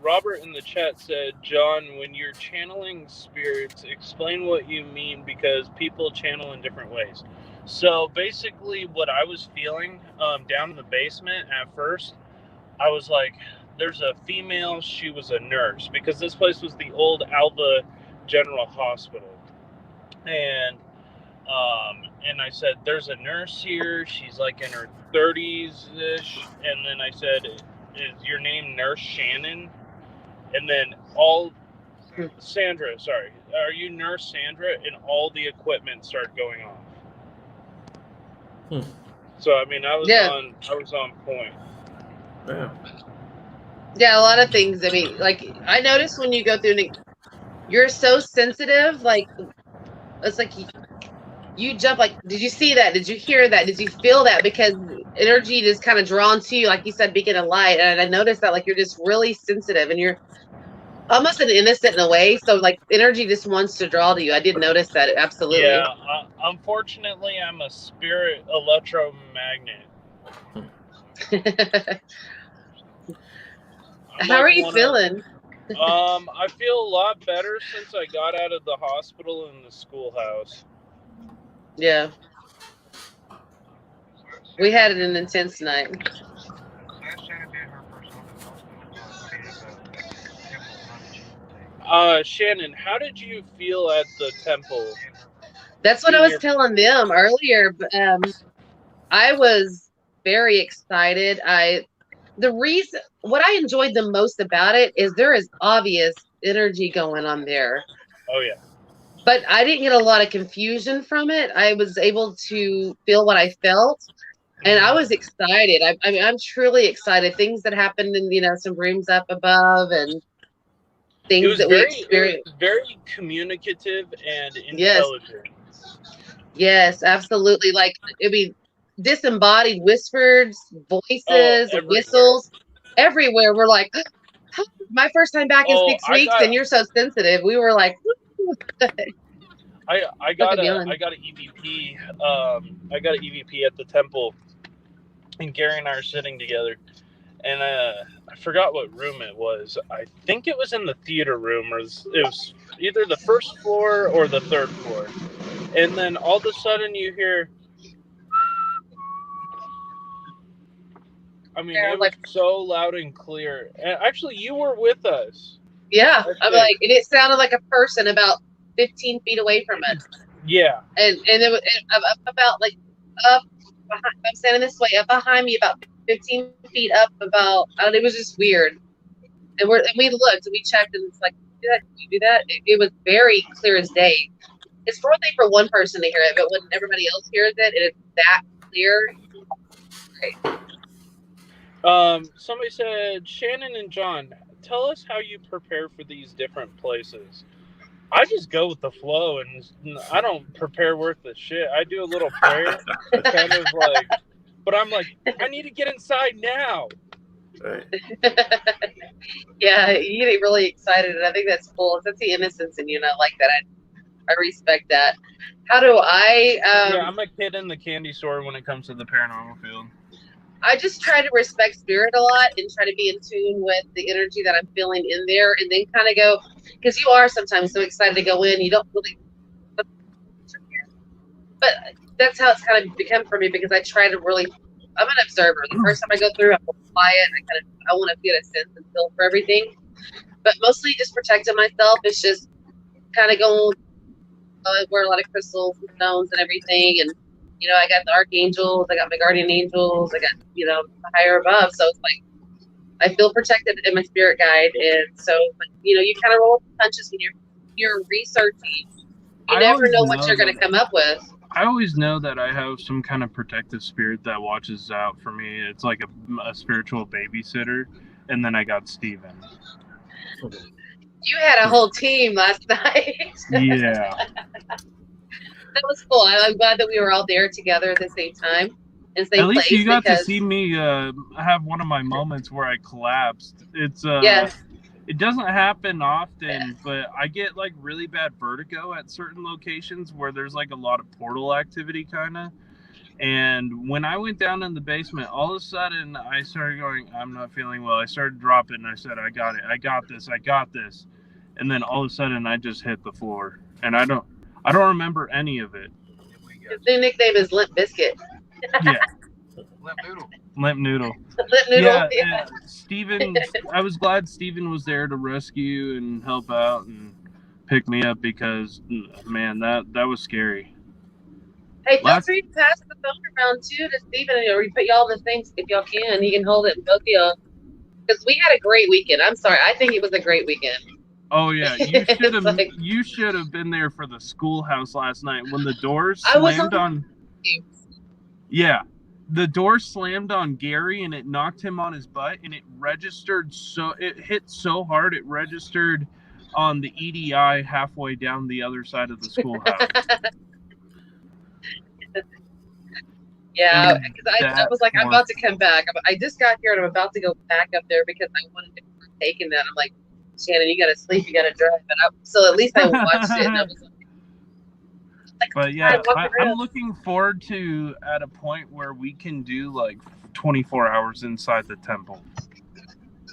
Robert in the chat said, John, when you're channeling spirits, explain what you mean because people channel in different ways. So basically what I was feeling down in the basement at first, I was like, there's a female, she was a nurse because this place was the old Alva General Hospital. And I said, there's a nurse here. She's like in her 30s-ish. And then I said, is your name Nurse Shannon? And then Sandra, sorry. Are you Nurse Sandra? And all the equipment started going off. So, I mean, I was on point. Yeah. Yeah, a lot of things. I mean, like, I noticed when you go through, you're so sensitive. Like, it's like you jump. Like, did you see that? Did you hear that? Did you feel that? Because energy is kind of drawn to you, like you said, beacon of light. And I noticed that, like, you're just really sensitive, and you're almost an innocent in a way. So, like, energy just wants to draw to you. I did notice that, absolutely. Yeah, unfortunately, I'm a spirit electromagnet. How are you feeling? I feel a lot better since I got out of the hospital and the schoolhouse. Yeah. We had an intense night. Shannon, how did you feel at the temple? That's what I was telling them earlier. I was very excited. What I enjoyed the most about it is there is obvious energy going on there. Oh, yeah. But I didn't get a lot of confusion from it. I was able to feel what I felt. And I was excited. I mean, I'm truly excited. Things that happened in, you know, some rooms up above and things that we experienced. It was very communicative and intelligent. Yes, absolutely. Like, I mean, disembodied whispers, voices, whistles, everywhere. We're like, my first time back in 6 weeks, and you're so sensitive. We were like, I got an EVP. I got an EVP at the temple, and Gary and I are sitting together, and I forgot what room it was. I think it was in the theater room, or it was either the first floor or the third floor. And then all of a sudden you hear, I mean, it was so loud and clear. And actually, you were with us. Yeah, I'm like, and it sounded like a person about 15 feet away from us. Yeah. And it was about like up behind, I'm standing this way, up behind me about 15 feet up about, it was just weird. And we looked and we checked and it's like, did you do that? It was very clear as day. It's one thing for one person to hear it, but when everybody else hears it, it's that clear. Great. Somebody said, Shannon and John, tell us how you prepare for these different places. I just go with the flow, and I don't prepare worth the shit. I do a little prayer, kind of like, but I'm like, I need to get inside now. Right. Yeah, you get really excited, and I think that's cool. That's the innocence in you, and I like that. I respect that. How do I? Yeah, I'm a kid in the candy store when it comes to the paranormal field. I just try to respect spirit a lot and try to be in tune with the energy that I'm feeling in there, and then kind of go, because you are sometimes so excited to go in, you don't really. But that's how it's kind of become for me, because I try to really. I'm an observer. The first time I go through, I'm quiet. I want to get a sense and feel for everything, but mostly just protecting myself. It's just kind of going. I wear a lot of crystals and stones and everything, and I got the archangels, I got my guardian angels, I got the higher above. So it's like I feel protected in my spirit guide, and so you kind of roll with the punches when you're researching. You never know what you're going to come up with. I always know that I have some kind of protective spirit that watches out for me. It's like a spiritual babysitter, and then I got Steven. You had a whole team last night. Yeah. That was cool. I'm glad that we were all there together at the same time. And same at least place you got to see me have one of my moments where I collapsed. It's yes. It doesn't happen often, but I get like really bad vertigo at certain locations where there's like a lot of portal activity kind of. And when I went down in the basement, all of a sudden I started going, I'm not feeling well. I started dropping and I said, I got it. I got this. I got this. And then all of a sudden I just hit the floor, and I don't remember any of it. His new nickname is Limp Biscuit. Yeah. Limp Noodle. Limp Noodle. Limp Noodle. Yeah. Steven, I was glad Steven was there to rescue and help out and pick me up, because, man, that was scary. Hey, feel free to pass the phone around too to Steven, or put y'all the things if y'all can. He can hold it in both of y'all. Because we had a great weekend. I'm sorry, I think it was a great weekend. Oh yeah, you should have been there for the schoolhouse last night when the doors slammed on. Yeah, the door slammed on Gary and it knocked him on his butt, and it hit so hard it registered on the EDI halfway down the other side of the schoolhouse. Yeah, because I was like, I'm about to come back. I just got here and I'm about to go back up there because I wanted to partake in that. I'm like, Shannon, you got to sleep, you got to drive. So at least I watched it. And I was like, but yeah, I'm looking forward to at a point where we can do like 24 hours inside the temple.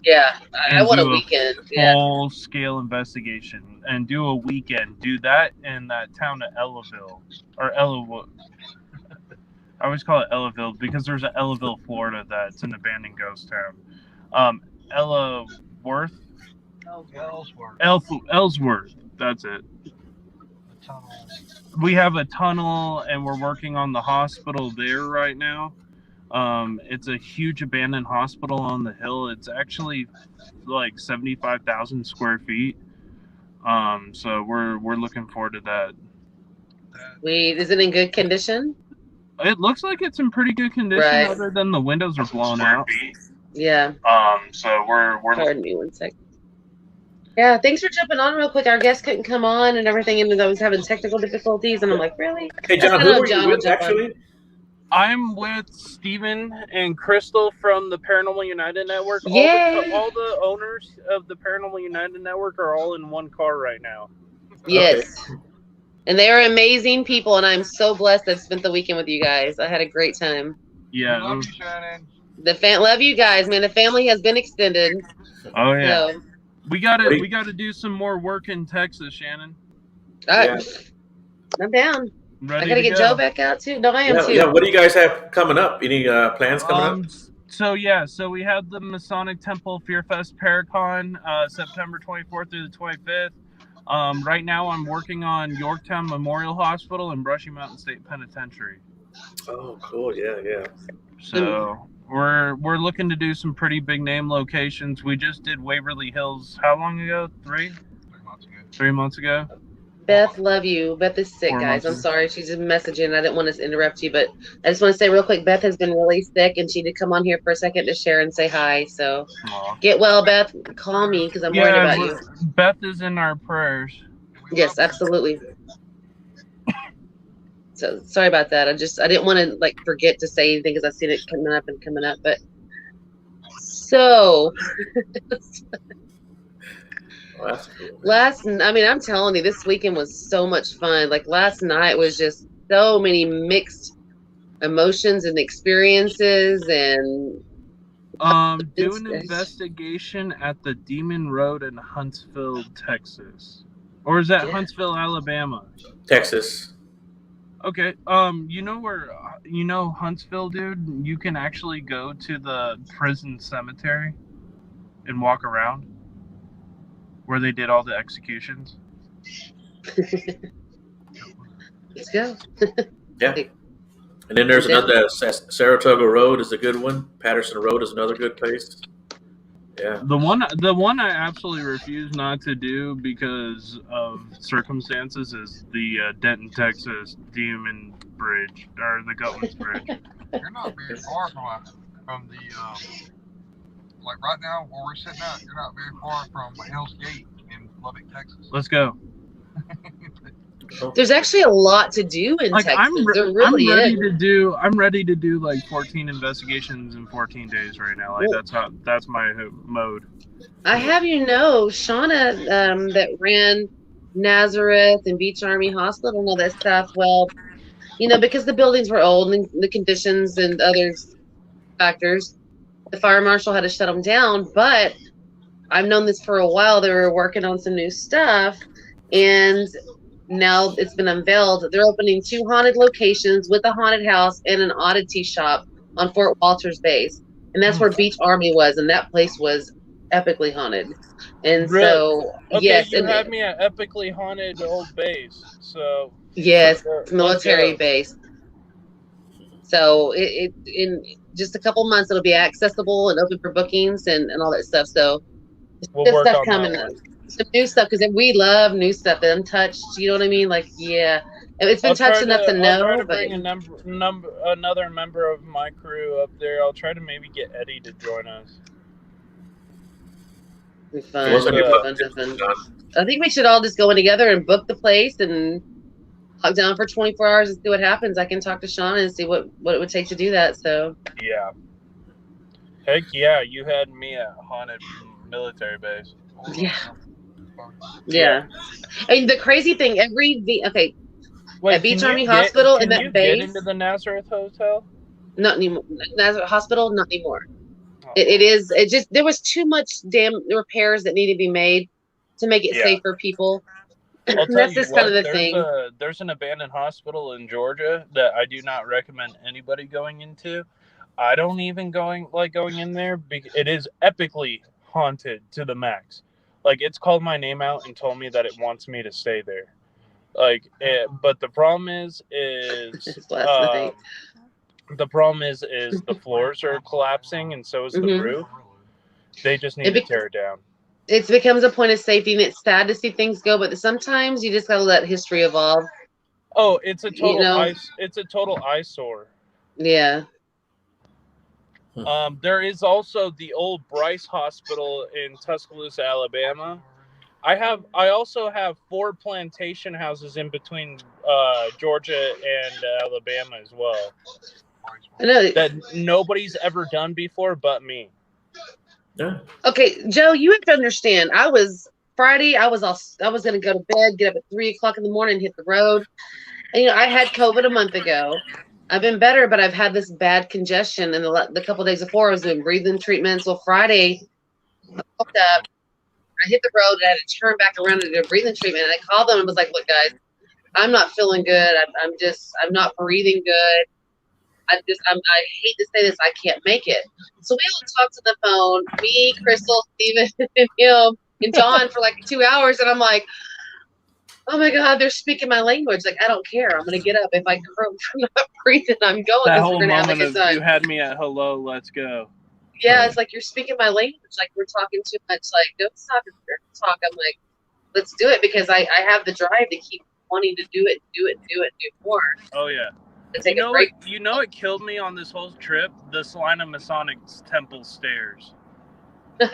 Yeah, I want a weekend. Full scale investigation and do a weekend. Do that in that town of Ellaville or Ellwood. I always call it Ellaville because there's an Ellaville, Florida that's an abandoned ghost town. Ellsworth. Ellsworth. That's it. We have a tunnel, and we're working on the hospital there right now. It's a huge abandoned hospital on the hill. It's actually like 75,000 square feet. So we're looking forward to that. Wait, is it in good condition? It looks like it's in pretty good condition, right, other than the windows are blown out. Yeah. So we're pardon me 1 second. Yeah, thanks for jumping on real quick. Our guest couldn't come on and everything, and I was having technical difficulties, and I'm like, really? Hey, John, who are you with, actually? I'm with Steven and Crystal from the Paranormal United Network. Yay! All the owners of the Paranormal United Network are all in one car right now. Yes. Okay. And they are amazing people, and I'm so blessed I've spent the weekend with you guys. I had a great time. Yeah. Love you, Shannon. Love you guys, man. The family has been extended. Oh yeah. So. We gotta do some more work in Texas, Shannon. All right. Yeah. I'm down. I gotta get Joe back out too. No, I am too. Yeah. What do you guys have coming up? Any plans coming up? So we had the Masonic Temple Fear Fest Paracon, September 24th through the 25th. Right now I'm working on Yorktown Memorial Hospital and Brushy Mountain State Penitentiary. Oh, cool. Yeah. So we're looking to do some pretty big name locations. We just did Waverly Hills. How long ago? 3 months ago. 3 months ago. Beth, love you. Beth is sick, guys. I'm sorry. She's just messaging. I didn't want to interrupt you, but I just want to say real quick, Beth has been really sick, and she did come on here for a second to share and say hi. So get well, Beth. Call me because I'm worried about you. Beth is in our prayers. Yes, absolutely. So sorry about that. I didn't want to forget to say anything because I've seen it coming up, but so that's cool. I'm telling you, this weekend was so much fun. Like last night was just so many mixed emotions and experiences and Do an investigation at the Demon Road in Huntsville, Texas. Or is that Yeah. Huntsville, Alabama? Texas. Okay. You know where Huntsville, dude? You can actually go to the prison cemetery and walk around where they did all the executions. let's go. Yeah. And then there's another Saratoga Road is a good one. Patterson Road is another good place. Yeah. The one I absolutely refuse not to do because of circumstances is the Denton, Texas Demon Bridge or the Gutman's Bridge. You're not very far from the like right now where we're sitting at. You're not very far from Hell's Gate in Lubbock, Texas. Let's go. There's actually a lot to do in Texas. There really is. I'm ready to do like 14 investigations in 14 days right now. Like that's my mode. I have Shauna that ran Nazareth and Beach Army Hospital and all that stuff. Well, because the buildings were old and the conditions and other factors, the fire marshal had to shut them down. But I've known this for a while. They were working on some new stuff, and now it's been unveiled. They're opening 2 haunted locations with a haunted house and an oddity shop on Fort Walters Base. And that's where Beach Army was, and that place was epically haunted. And really? So, okay, yes. You had me at epically haunted old base. So yes, military base. So it in just a couple months, it'll be accessible and open for bookings and all that stuff. So we'll good work stuff on coming that up. Some new stuff, because we love new stuff, the untouched. You know what I mean? Like, yeah, it's been touched enough to know. I'll try to bring another member of my crew up there. I'll try to maybe get Eddie to join us. Be fun. I think we should all just go in together and book the place and lock down for 24 hours and see what happens. I can talk to Sean and see what it would take to do that. So yeah, heck yeah, you had me at haunted military base. Yeah. I mean, the crazy thing, Wait, at Beach Army Hospital and that base. Get into the Nazareth Hotel? Not anymore. Nazareth Hospital, not anymore. Oh. It just there was too much damn repairs that need to be made to make it safe for people. That's just kind of the thing. There's an abandoned hospital in Georgia that I do not recommend anybody going into. I don't even going in there because it is epically haunted to the max. Like, it's called my name out and told me that it wants me to stay there. But the problem is the floors are collapsing and so is the roof. They just need to tear it down. It becomes a point of safety, and it's sad to see things go, but sometimes you just gotta let history evolve. Oh, it's a total eyesore. Yeah. There is also the old Bryce Hospital in Tuscaloosa, Alabama. I also have 4 plantation houses in between Georgia and Alabama as well. I know that nobody's ever done before but me. Yeah. Okay, Joe, you have to understand. Friday. I was gonna go to bed, get up at 3:00 in the morning, and hit the road. And I had COVID a month ago. I've been better, but I've had this bad congestion. And the couple days before, I was doing breathing treatments. Well, Friday, I woke up, I hit the road, and I had to turn back around to do a breathing treatment. And I called them and was like, "Look, guys, I'm not feeling good. I'm not breathing good. I hate to say this, I can't make it." So we all talked to the phone, me, Crystal, Steven, and him, and John for like 2 hours. And I'm like, oh my God, they're speaking my language. Like, I don't care. I'm going to get up. If I croak from not breathing, I'm going. That whole moment of you had me at hello, let's go. Yeah, it's like you're speaking my language. Like, we're talking too much. Like, don't stop and talk. I'm like, let's do it, because I have the drive to keep wanting to do more. Oh, yeah. It killed me on this whole trip? The Salina Masonic Temple stairs. I'm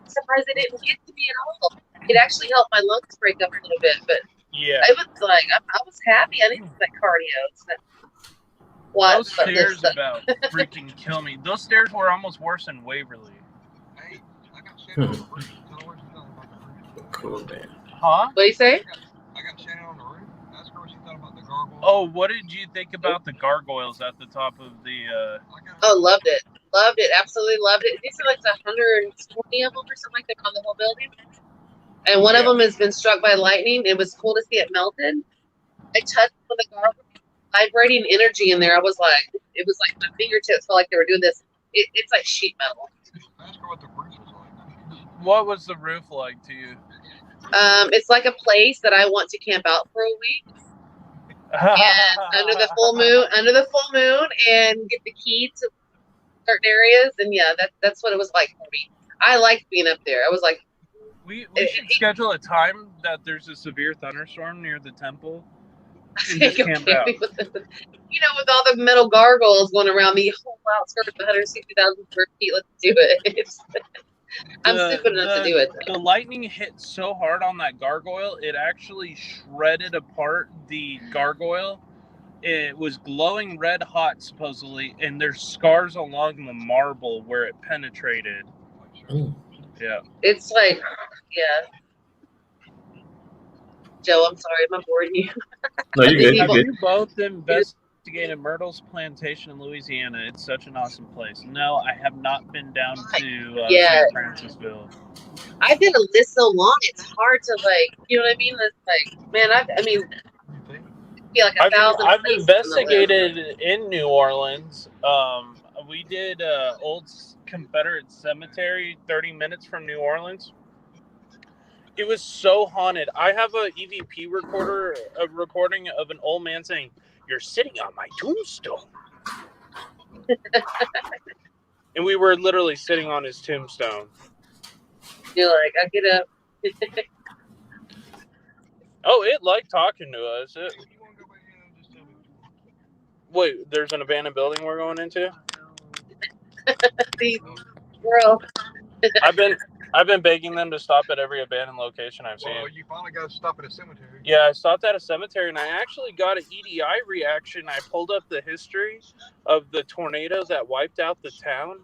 surprised it didn't get to me at all. It actually helped my lungs break up a little bit, but yeah, it was like I was happy. I didn't do that cardio. Those stairs about freaking kill me. Those stairs were almost worse than Waverly. Hey, I got Shannon on the roof. Tell her what you thought about the roof. Cool, man. Huh? What do you say? I got Shannon on the roof. Ask her what she thought about the gargoyle. Oh, what did you think about the gargoyles at the top of the? Oh, loved it. Loved it. Absolutely loved it. These are like 120 of them or something like that on the whole building. And one of them has been struck by lightning. It was cool to see it melted. I touched one of the gargoyles, vibrating energy in there. It was like my fingertips felt like they were doing this. It's like sheet metal. Ask her what the roof was like. What was the roof like to you? It's like a place that I want to camp out for a week. And under the full moon, and get the key to certain areas. And yeah, that's what it was like for me. I liked being up there. I was like, we should schedule a time that there's a severe thunderstorm near the temple and just camp out. With all the metal gargoyles going around the whole outskirts of 160,000 square feet. Let's do it. I'm stupid enough to do it. The lightning hit so hard on that gargoyle, it actually shredded apart the gargoyle. It was glowing red hot, supposedly, and there's scars along the marble where it penetrated. Yeah. It's like, yeah. Joe, I'm sorry, am I boring you? No, you're good. Have you both investigated Myrtle's Plantation in Louisiana? It's such an awesome place. No, I have not been down to San Francisco. I did a list so long, it's hard to you know what I mean? It's like, man, I feel like 1,000. I've investigated in New Orleans. We did old Confederate cemetery 30 minutes from New Orleans. It was so haunted. I have a EVP recording of an old man saying, "You're sitting on my tombstone." And we were literally sitting on his tombstone. You're like, I get up. Oh, it liked talking to us. Wait, there's an abandoned building we're going into? Girl. I've been begging them to stop at every abandoned location I've seen. Well, you finally got to stop at a cemetery. Yeah, I stopped at a cemetery, and I actually got an EDI reaction. I pulled up the history of the tornadoes that wiped out the town,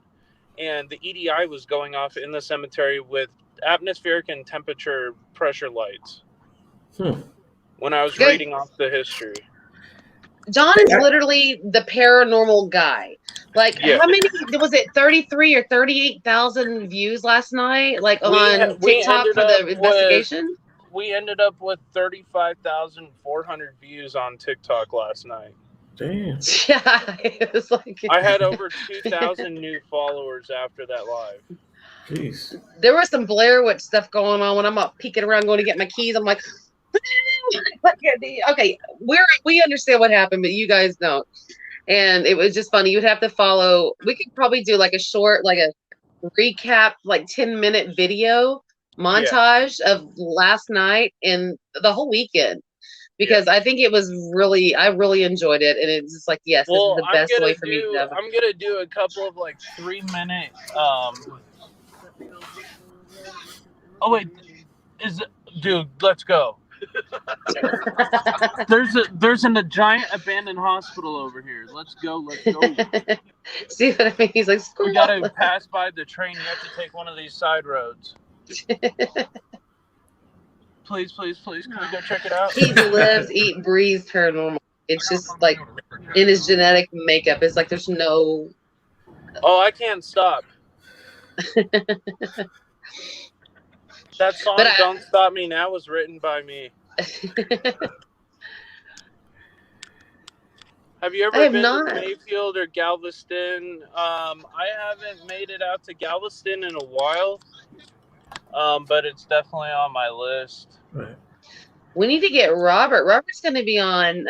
and the EDI was going off in the cemetery with atmospheric and temperature pressure lights. When I was reading off the history. John is literally the paranormal guy. How many was it? 33 or 38,000 views last night, on TikTok for the investigation. We ended up with 35,400 views on TikTok last night. Damn. Yeah, it was like I had over 2,000 new followers after that live. Jeez. There was some Blair Witch stuff going on when I'm up peeking around going to get my keys. I'm like, okay, we understand what happened, but you guys don't. And it was just funny. You'd have to follow. We could probably do a short, a recap, 10-minute video montage of last night and the whole weekend, because I think it was I really enjoyed it, and it's just yes, this is the best way for me to. I'm gonna do a couple of 3-minute. Oh wait, dude? Let's go. There's a giant abandoned hospital over here. Let's go. See what I mean? He's like, we gotta pass by the train. You have to take one of these side roads. Please, can we go check it out? He lives, eat, breathes paranormal. It's just in his genetic makeup. It's there's no. Oh, I can't stop. That song, Don't Stop Me Now, was written by me. Have you ever been to Mayfield or Galveston? I haven't made it out to Galveston in a while, but it's definitely on my list. Right. We need to get Robert. Robert's going to be on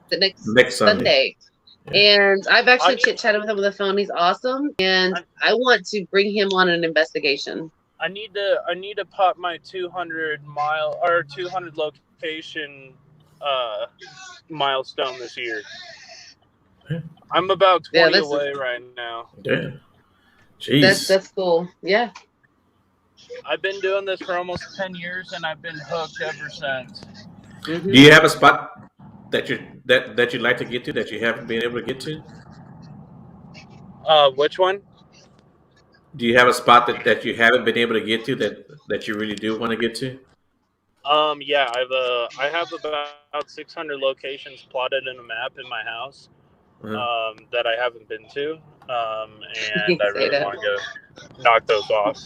the next Sunday. And I've actually chit-chatted with him on the phone. He's awesome. And I want to bring him on an investigation. I need to pop my 200 location milestone this year. I'm about 20 away right now. Damn. Jeez. That's cool. Yeah. I've been doing this for almost 10 years, and I've been hooked ever since. Mm-hmm. Do you have a spot that you'd like to get to that you haven't been able to get to? Which one? Do you have a spot that you haven't been able to get to that you really do want to get to? Yeah, I have about 600 locations plotted in a map in my house that I haven't been to, and I Say really that. want to go knock those off.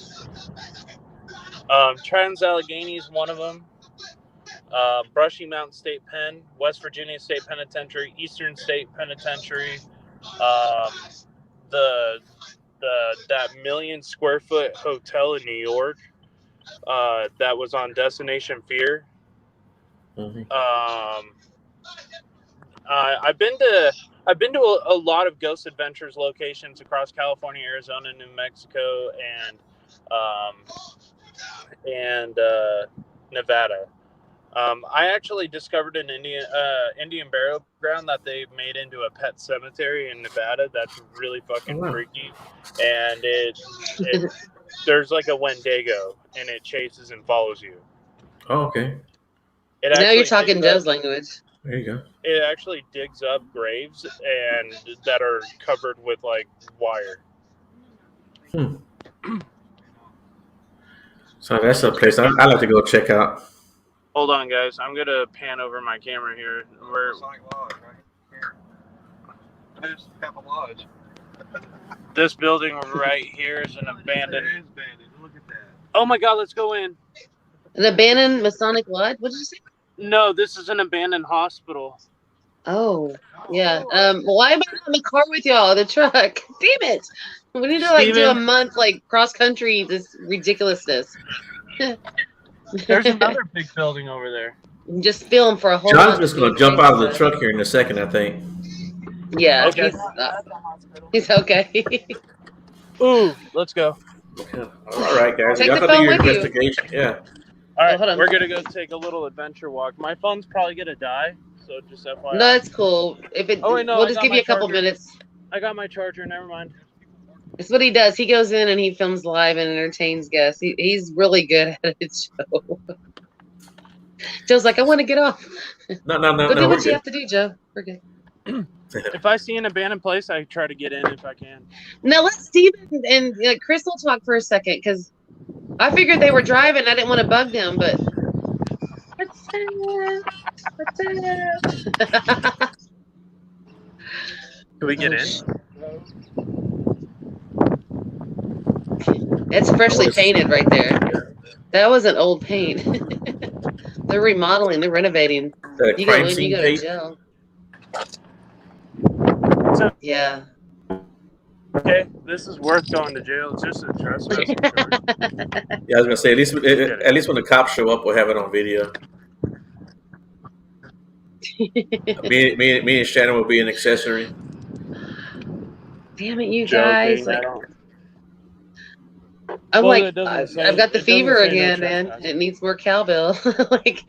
Trans-Allegheny is one of them. Brushy Mountain State Pen, West Virginia State Penitentiary, Eastern State Penitentiary, the that 1,000,000 square foot hotel in New York that was on Destination Fear. Mhm. I've been to a lot of Ghost Adventures locations across California, Arizona, New Mexico, and Nevada. I actually discovered an Indian burial ground that they made into a pet cemetery in Nevada. That's really fucking wow. freaky, and there's like a Wendigo, and it chases and follows you. Oh, okay. It Now you're actually talking digs up. Joe's language. There you go. It actually digs up graves and that are covered with like wire. So that's a place I like to go check out. Hold on, guys. I'm gonna pan over my camera here. Masonic Lodge right here. There's Peppa Lodge. This building right here is an abandoned. It is abandoned. Look at that. Oh my God! Let's go in. An abandoned Masonic Lodge? What did you say? No, this is an abandoned hospital. Oh, yeah. Why am I not in the car with y'all? The truck. Damn it. We need to like do a Steven? month like cross country this ridiculousness. There's another big building over there. Just film for a whole John's month. just going to jump out of the truck here in a second, I think. Yeah, Okay. he's okay. Ooh, let's go. Okay. All right, guys. Take Y'all the go do phone your with you. investigation. Yeah. All right, hold on. we're gonna go take a little adventure walk. My phone's probably gonna die, so just FYI. No, that's cool. If it, Oh, wait, no, we'll I just got give my you a couple charger. minutes. I got my charger. Never mind. It's what he does. He goes in and he films live and entertains guests. He's really good at his show. Joe's like, I want to get off. No. Go do We're what you good. have to do, Joe. We're good. If I see an abandoned place, I try to get in if I can. Now let Steven and Crystal talk for a second because I figured they were driving. I didn't want to bug them, but what's up? What's up? Can we get in? It's freshly painted right there. That wasn't old paint. They're remodeling. They're renovating. The You crime go in, scene you go to tape. jail. Yeah. Okay, this is worth going to jail. It's just a trespassing charge. Yeah, I was gonna say at least when the cops show up, we'll have it on video. me and Shannon will be an accessory. Damn it, you Joking, guys! I Like, don't. I'm Well, like, it doesn't say- I've got the it doesn't fever say no again, man. trespassing. It needs more cowbell. Like,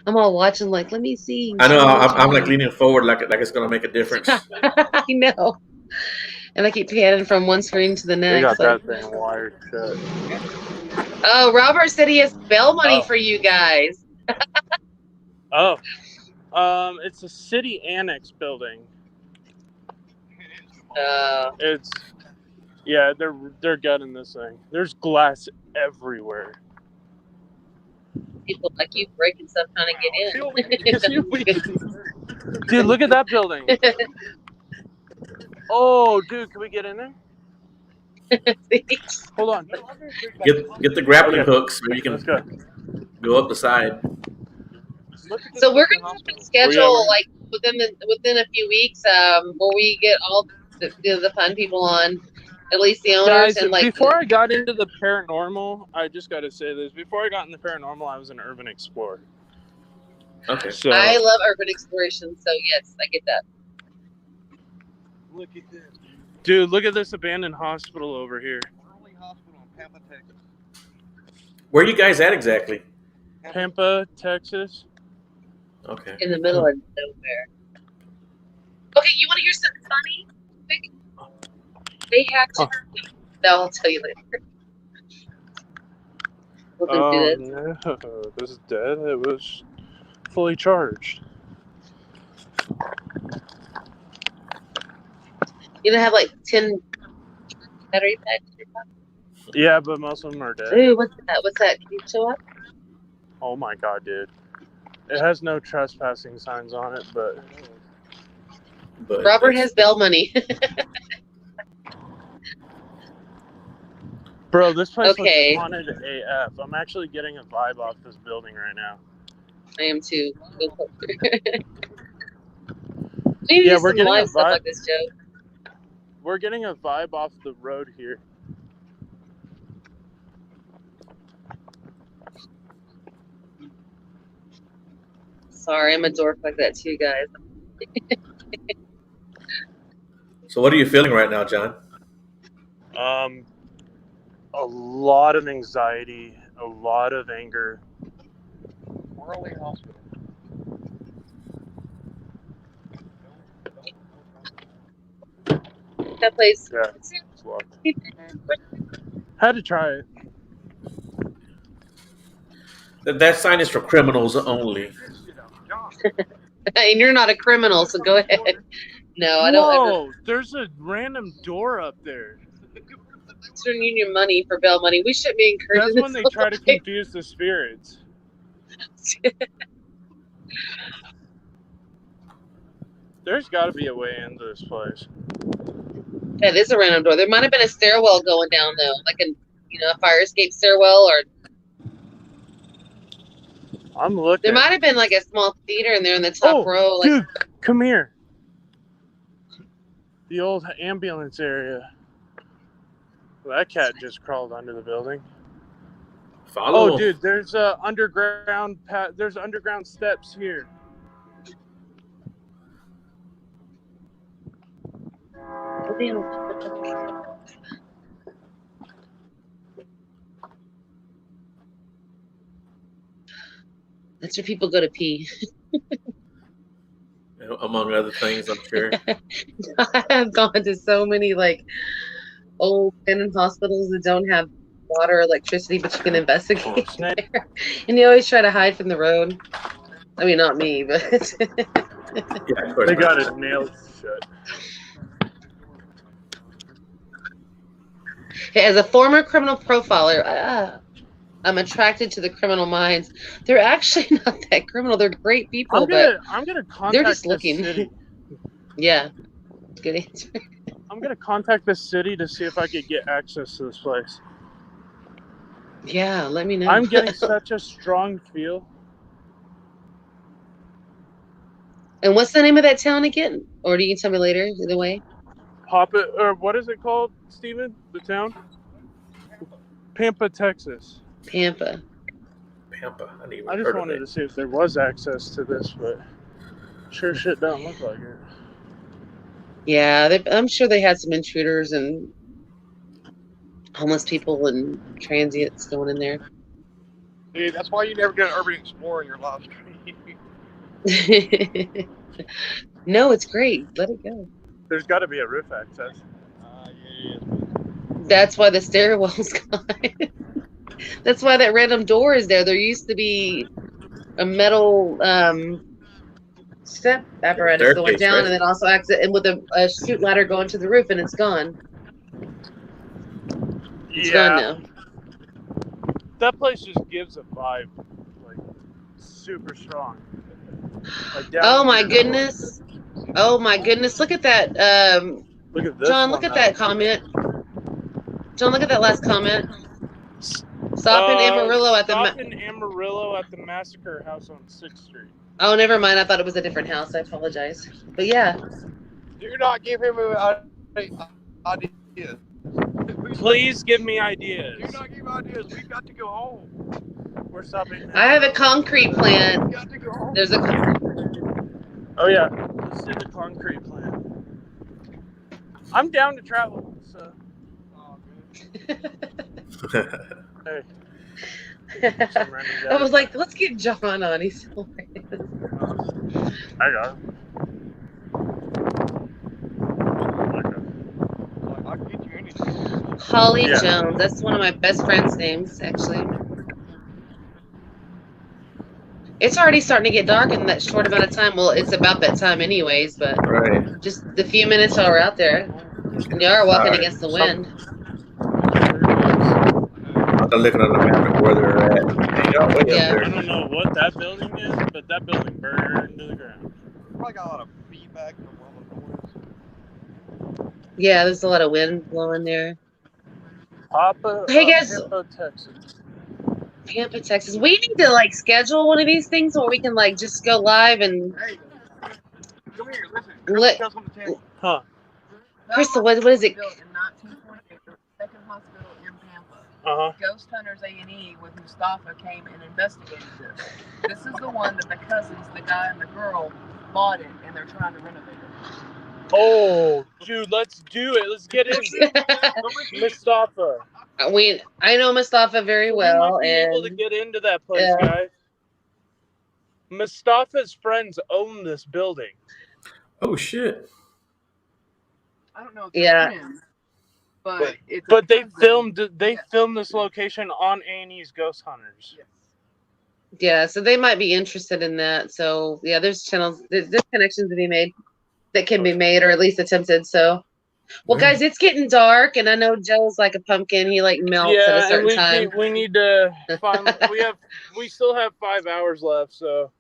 I'm all watching, like, let me see. I know. I'm like leaning forward, like it's gonna make a difference. I know. And I keep panning from one screen to the They next. got Like, that thing wired shut. oh, Robert said he has bail money Oh. for you guys. Oh, it's a city annex building. Yeah, they're gutting this thing. There's glass everywhere. People like you breaking stuff trying to get in. Dude, look at that building. Oh, dude, can we get in there? Hold on. Get the grappling Okay. hooks where you can Let's go. go up the side. So we're gonna have to schedule like within a few weeks, where we get all the fun people on, at least the owners. Guys, and like before I got into the paranormal, I just got to say this. Before I got in the paranormal, I was an urban explorer. Okay. So I love urban exploration, so yes, I get that. look at this. Dude, look at this abandoned hospital over here. Early Hospital in Pampa, Texas. Where are you guys at exactly? Pampa, Texas. Okay. In the middle of nowhere. Okay, you want to hear something funny? They hacked. No, I'll tell you later. Oh no, this is dead. It was fully charged. You don't have like 10 battery packs in your pocket? Yeah, but most of them are dead. Ooh, what's that? What's that? Can you show up? Oh my god, dude. It has no trespassing signs on it, but Robert has bail money. bro, this place Okay. looks haunted AF. I'm actually getting a vibe off this building right now. I am too. Yeah, we're getting a stuff vibe. like this, Joe. We're getting a vibe off the road here. Sorry, I'm a dork like that too, guys. So what are you feeling right now, John? A lot of anxiety, a lot of anger. Worley Hospital. That place. Yeah, it's locked. Had to try it. That sign is for criminals only. And you're not a criminal, so go ahead. No, I don't Whoa, there's a random door up there. turn you your money for bail money. We shouldn't be encouraging That's when they this. try to confuse the spirits. There's got to be a way into this place. That is a random door. There might have been a stairwell going down though, like a fire escape stairwell, or I'm looking. there might have been like a small theater in there in the top row. Like, dude, come here. The old ambulance area. Well, that cat just crawled under the building. Follow. Oh, dude, there's underground. There's underground steps here. that's where people go to pee. Among other things, I'm sure. I have gone to so many like old abandoned hospitals that don't have water or electricity, but you can investigate there. And you always try to hide from the road. I mean, not me, but Yeah, of course. They got it nailed shut. as a former criminal profiler, I'm attracted to the criminal minds. They're actually not that criminal. They're great people, I'm gonna contact they're just the looking. city. Yeah, good answer. I'm gonna contact the city to see if I could get access to this place. Yeah, let me know. I'm getting such a strong feel. And what's the name of that town again? Or do you can tell me later? Either way. Or what is it called, Steven? The town? Pampa, Texas. Pampa. I didn't even I just heard wanted of to it. see if there was access to this, but sure shit don't look like it. Yeah, I'm sure they had some intruders and homeless people and transients going in there. Dude, that's why you never get an urban explorer in your live stream. No, it's great. Let it go. There's got to be a roof access. Yeah. That's why the stairwell's gone. That's why that random door is there. There used to be a metal step apparatus going Staircase, down, right? and then also exit, and with a chute ladder going to the roof, and it's gone. It's gone now. That place just gives a vibe, like super strong. Like, down Oh my here. goodness! Oh my goodness! Look at that, Look at this John. one Look at now. that comment. John, look at that last comment. Stop in Amarillo at the. Stop in Amarillo at the Massacre House on 6th Street. Oh, never mind. I thought it was a different house. I apologize. But yeah. Do not give him ideas. Please give me ideas. Do not give ideas. We've got to go home. We're stopping. I have a concrete plan. We've got to go home. There's a. Oh yeah, let's do the concrete plan. I'm down to travel, so. Oh, good. Hey. I was like, let's get John on. He's hilarious. I got it. I can get you anything. Holly Yeah. Jones. That's one of my best friends' names, actually. It's already starting to get dark in that short amount of time. Well, it's about that time anyways, but Right. just the few minutes while we're out there. And you are walking Alright. against the wind. I'm looking on the map at where they're at. They got way Yeah. up I there. don't know what that building is, but that building burned to the ground. Probably got a lot of feedback from all the noise. Yeah, there's a lot of wind blowing there. Papa, Hey guys, Pampa, Texas. Pampa, Texas. We need to like schedule one of these things where we can like just go live and Hey, come here, listen. Let- Crystal something to tell you. Huh. Crystal, what is it? Built in 1928, the second hospital in Pampa. Uh-huh. Ghost Hunters A&E with Mustafa came and investigated this. This is the one that the cousins, the guy and the girl, bought it, and they're trying to renovate it. Oh, dude, let's do it. Let's get in. Mustafa. I know Mustafa very We well, might be able to and get into that place, Yeah. guys. Mustafa's friends own this building. Oh shit! I don't know if Yeah. they're friends, but it's a But they cousin. filmed this location on A&E's Ghost Hunters. Yes. yeah, so they might be interested in that. So yeah, there's channels, there's connections to be made that can be made or at least attempted. So, well, Yeah. guys, it's getting dark, and I know Joe's like a pumpkin. He like melts at a Yeah, and certain time. we need to find. We still have 5 hours left, so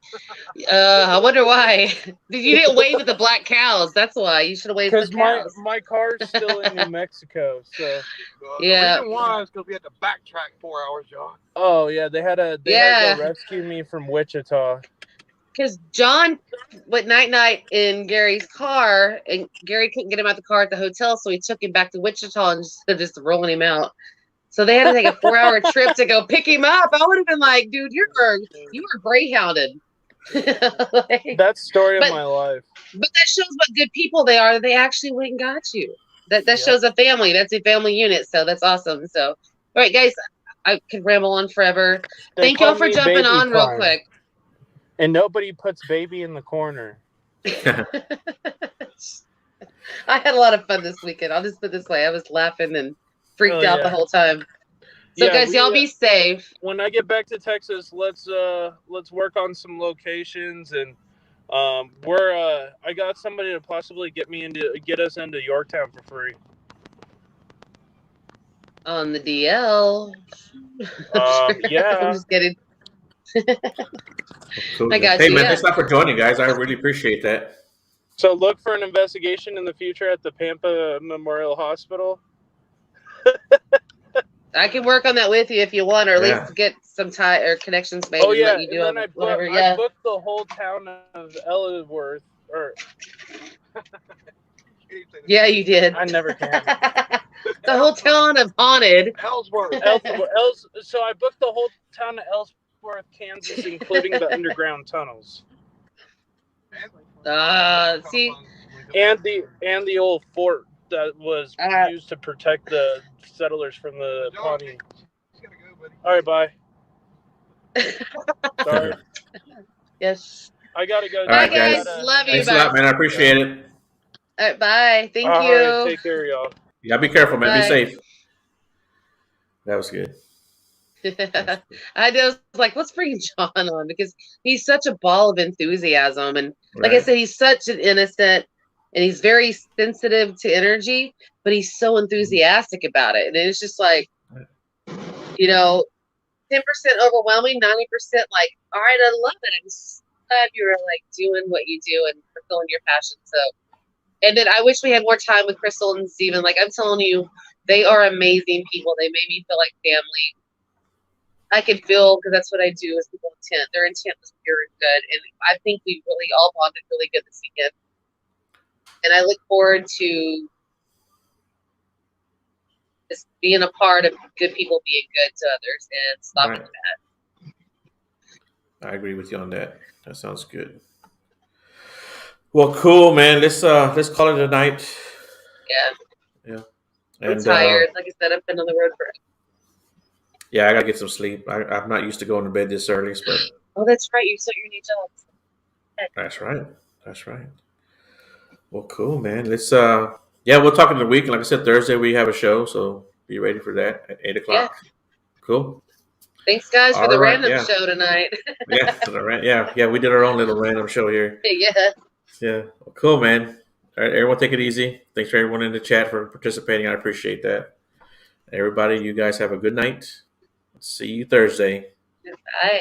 I wonder why. You didn't wave at the black cows. That's why you should have waved at because the cows. my car's still in New Mexico. So Yeah. The reason why is because we had to backtrack 4 hours, John. oh yeah, they had to Yeah. go rescue me from Wichita. Because John went night in Gary's car, and Gary couldn't get him out the car at the hotel, so he took him back to Wichita and just rolling him out. So they had to take a 4-hour trip to go pick him up. I would have been like, dude, you were greyhounded. Like, That's story of But- my life. but that shows what good people they are. They actually went and got you. That Yeah. shows a family. That's a family unit. So that's awesome. So, all right, guys, I could ramble on forever. They Thank call y'all for me jumping Baby on real Prime. quick. And nobody puts baby in the corner. I had a lot of fun this weekend. I'll just put it this way. I was laughing and freaked Oh, out yeah. the whole time. So Yeah, guys, y'all be safe. When I get back to Texas, let's work on some locations and I got somebody to possibly get us into Yorktown for free. On the DL. Yeah. I'm just kidding. Cool. I got Hey you, man, yeah. thanks a lot for joining, guys. I really appreciate that. So look for an investigation in the future at the Pampa Memorial Hospital. I can work on that with you if you want, or at Yeah. least get some tie or connections made Oh and yeah, let you do and then whatever. I Yeah. booked the whole town of Ellsworth. Or Yeah, you did. I never can. The whole town of haunted. Ellsworth. So I booked the whole town of Ellsworth, Kansas, including the underground tunnels See, and the old fort that was used to protect the settlers from the Pawnee. All right, bye. Sorry, yes. I gotta go. All right, Bye, guys. guys. Love you. Thanks a Bye. lot, man. I appreciate it. All right, bye. Thank All you. right, take care, y'all. Yeah, be careful, man. Be Bye. safe. That was good. I was like, let's bring John on because he's such a ball of enthusiasm. And like I Right. said, he's such an innocent and he's very sensitive to energy, but he's so enthusiastic about it. And it's just like, 10% overwhelming, 90% like, all right, I love it. I'm so glad you're like doing what you do and fulfilling your passion. So, and then I wish we had more time with Crystal and Steven. Like I'm telling you, they are amazing people. They made me feel like family. I can feel, because that's what I do, is people intent. Their intent was pure and good. And I think we really all bonded really good this weekend. And I look forward to just being a part of good people being good to others and stopping Right. that. I agree with you on that. That sounds good. Well, cool, man. Let's call it a night. Yeah. And, I'm tired. Like I said, I've been on the road for. Yeah, I gotta get some sleep. I'm not used to going to bed this early, but Oh, that's right. You start your new job. that's right. That's right. Well, cool, man. Let's we'll talk in the week. Like I said, Thursday we have a show, so be ready for that at 8:00. Yeah. Cool. Thanks, guys, for All the right, random yeah. show tonight. Yeah. We did our own little random show here. Yeah. Yeah. Well, cool, man. All right, everyone, take it easy. Thanks for everyone in the chat for participating. I appreciate that. Everybody, you guys have a good night. See you Thursday. Bye.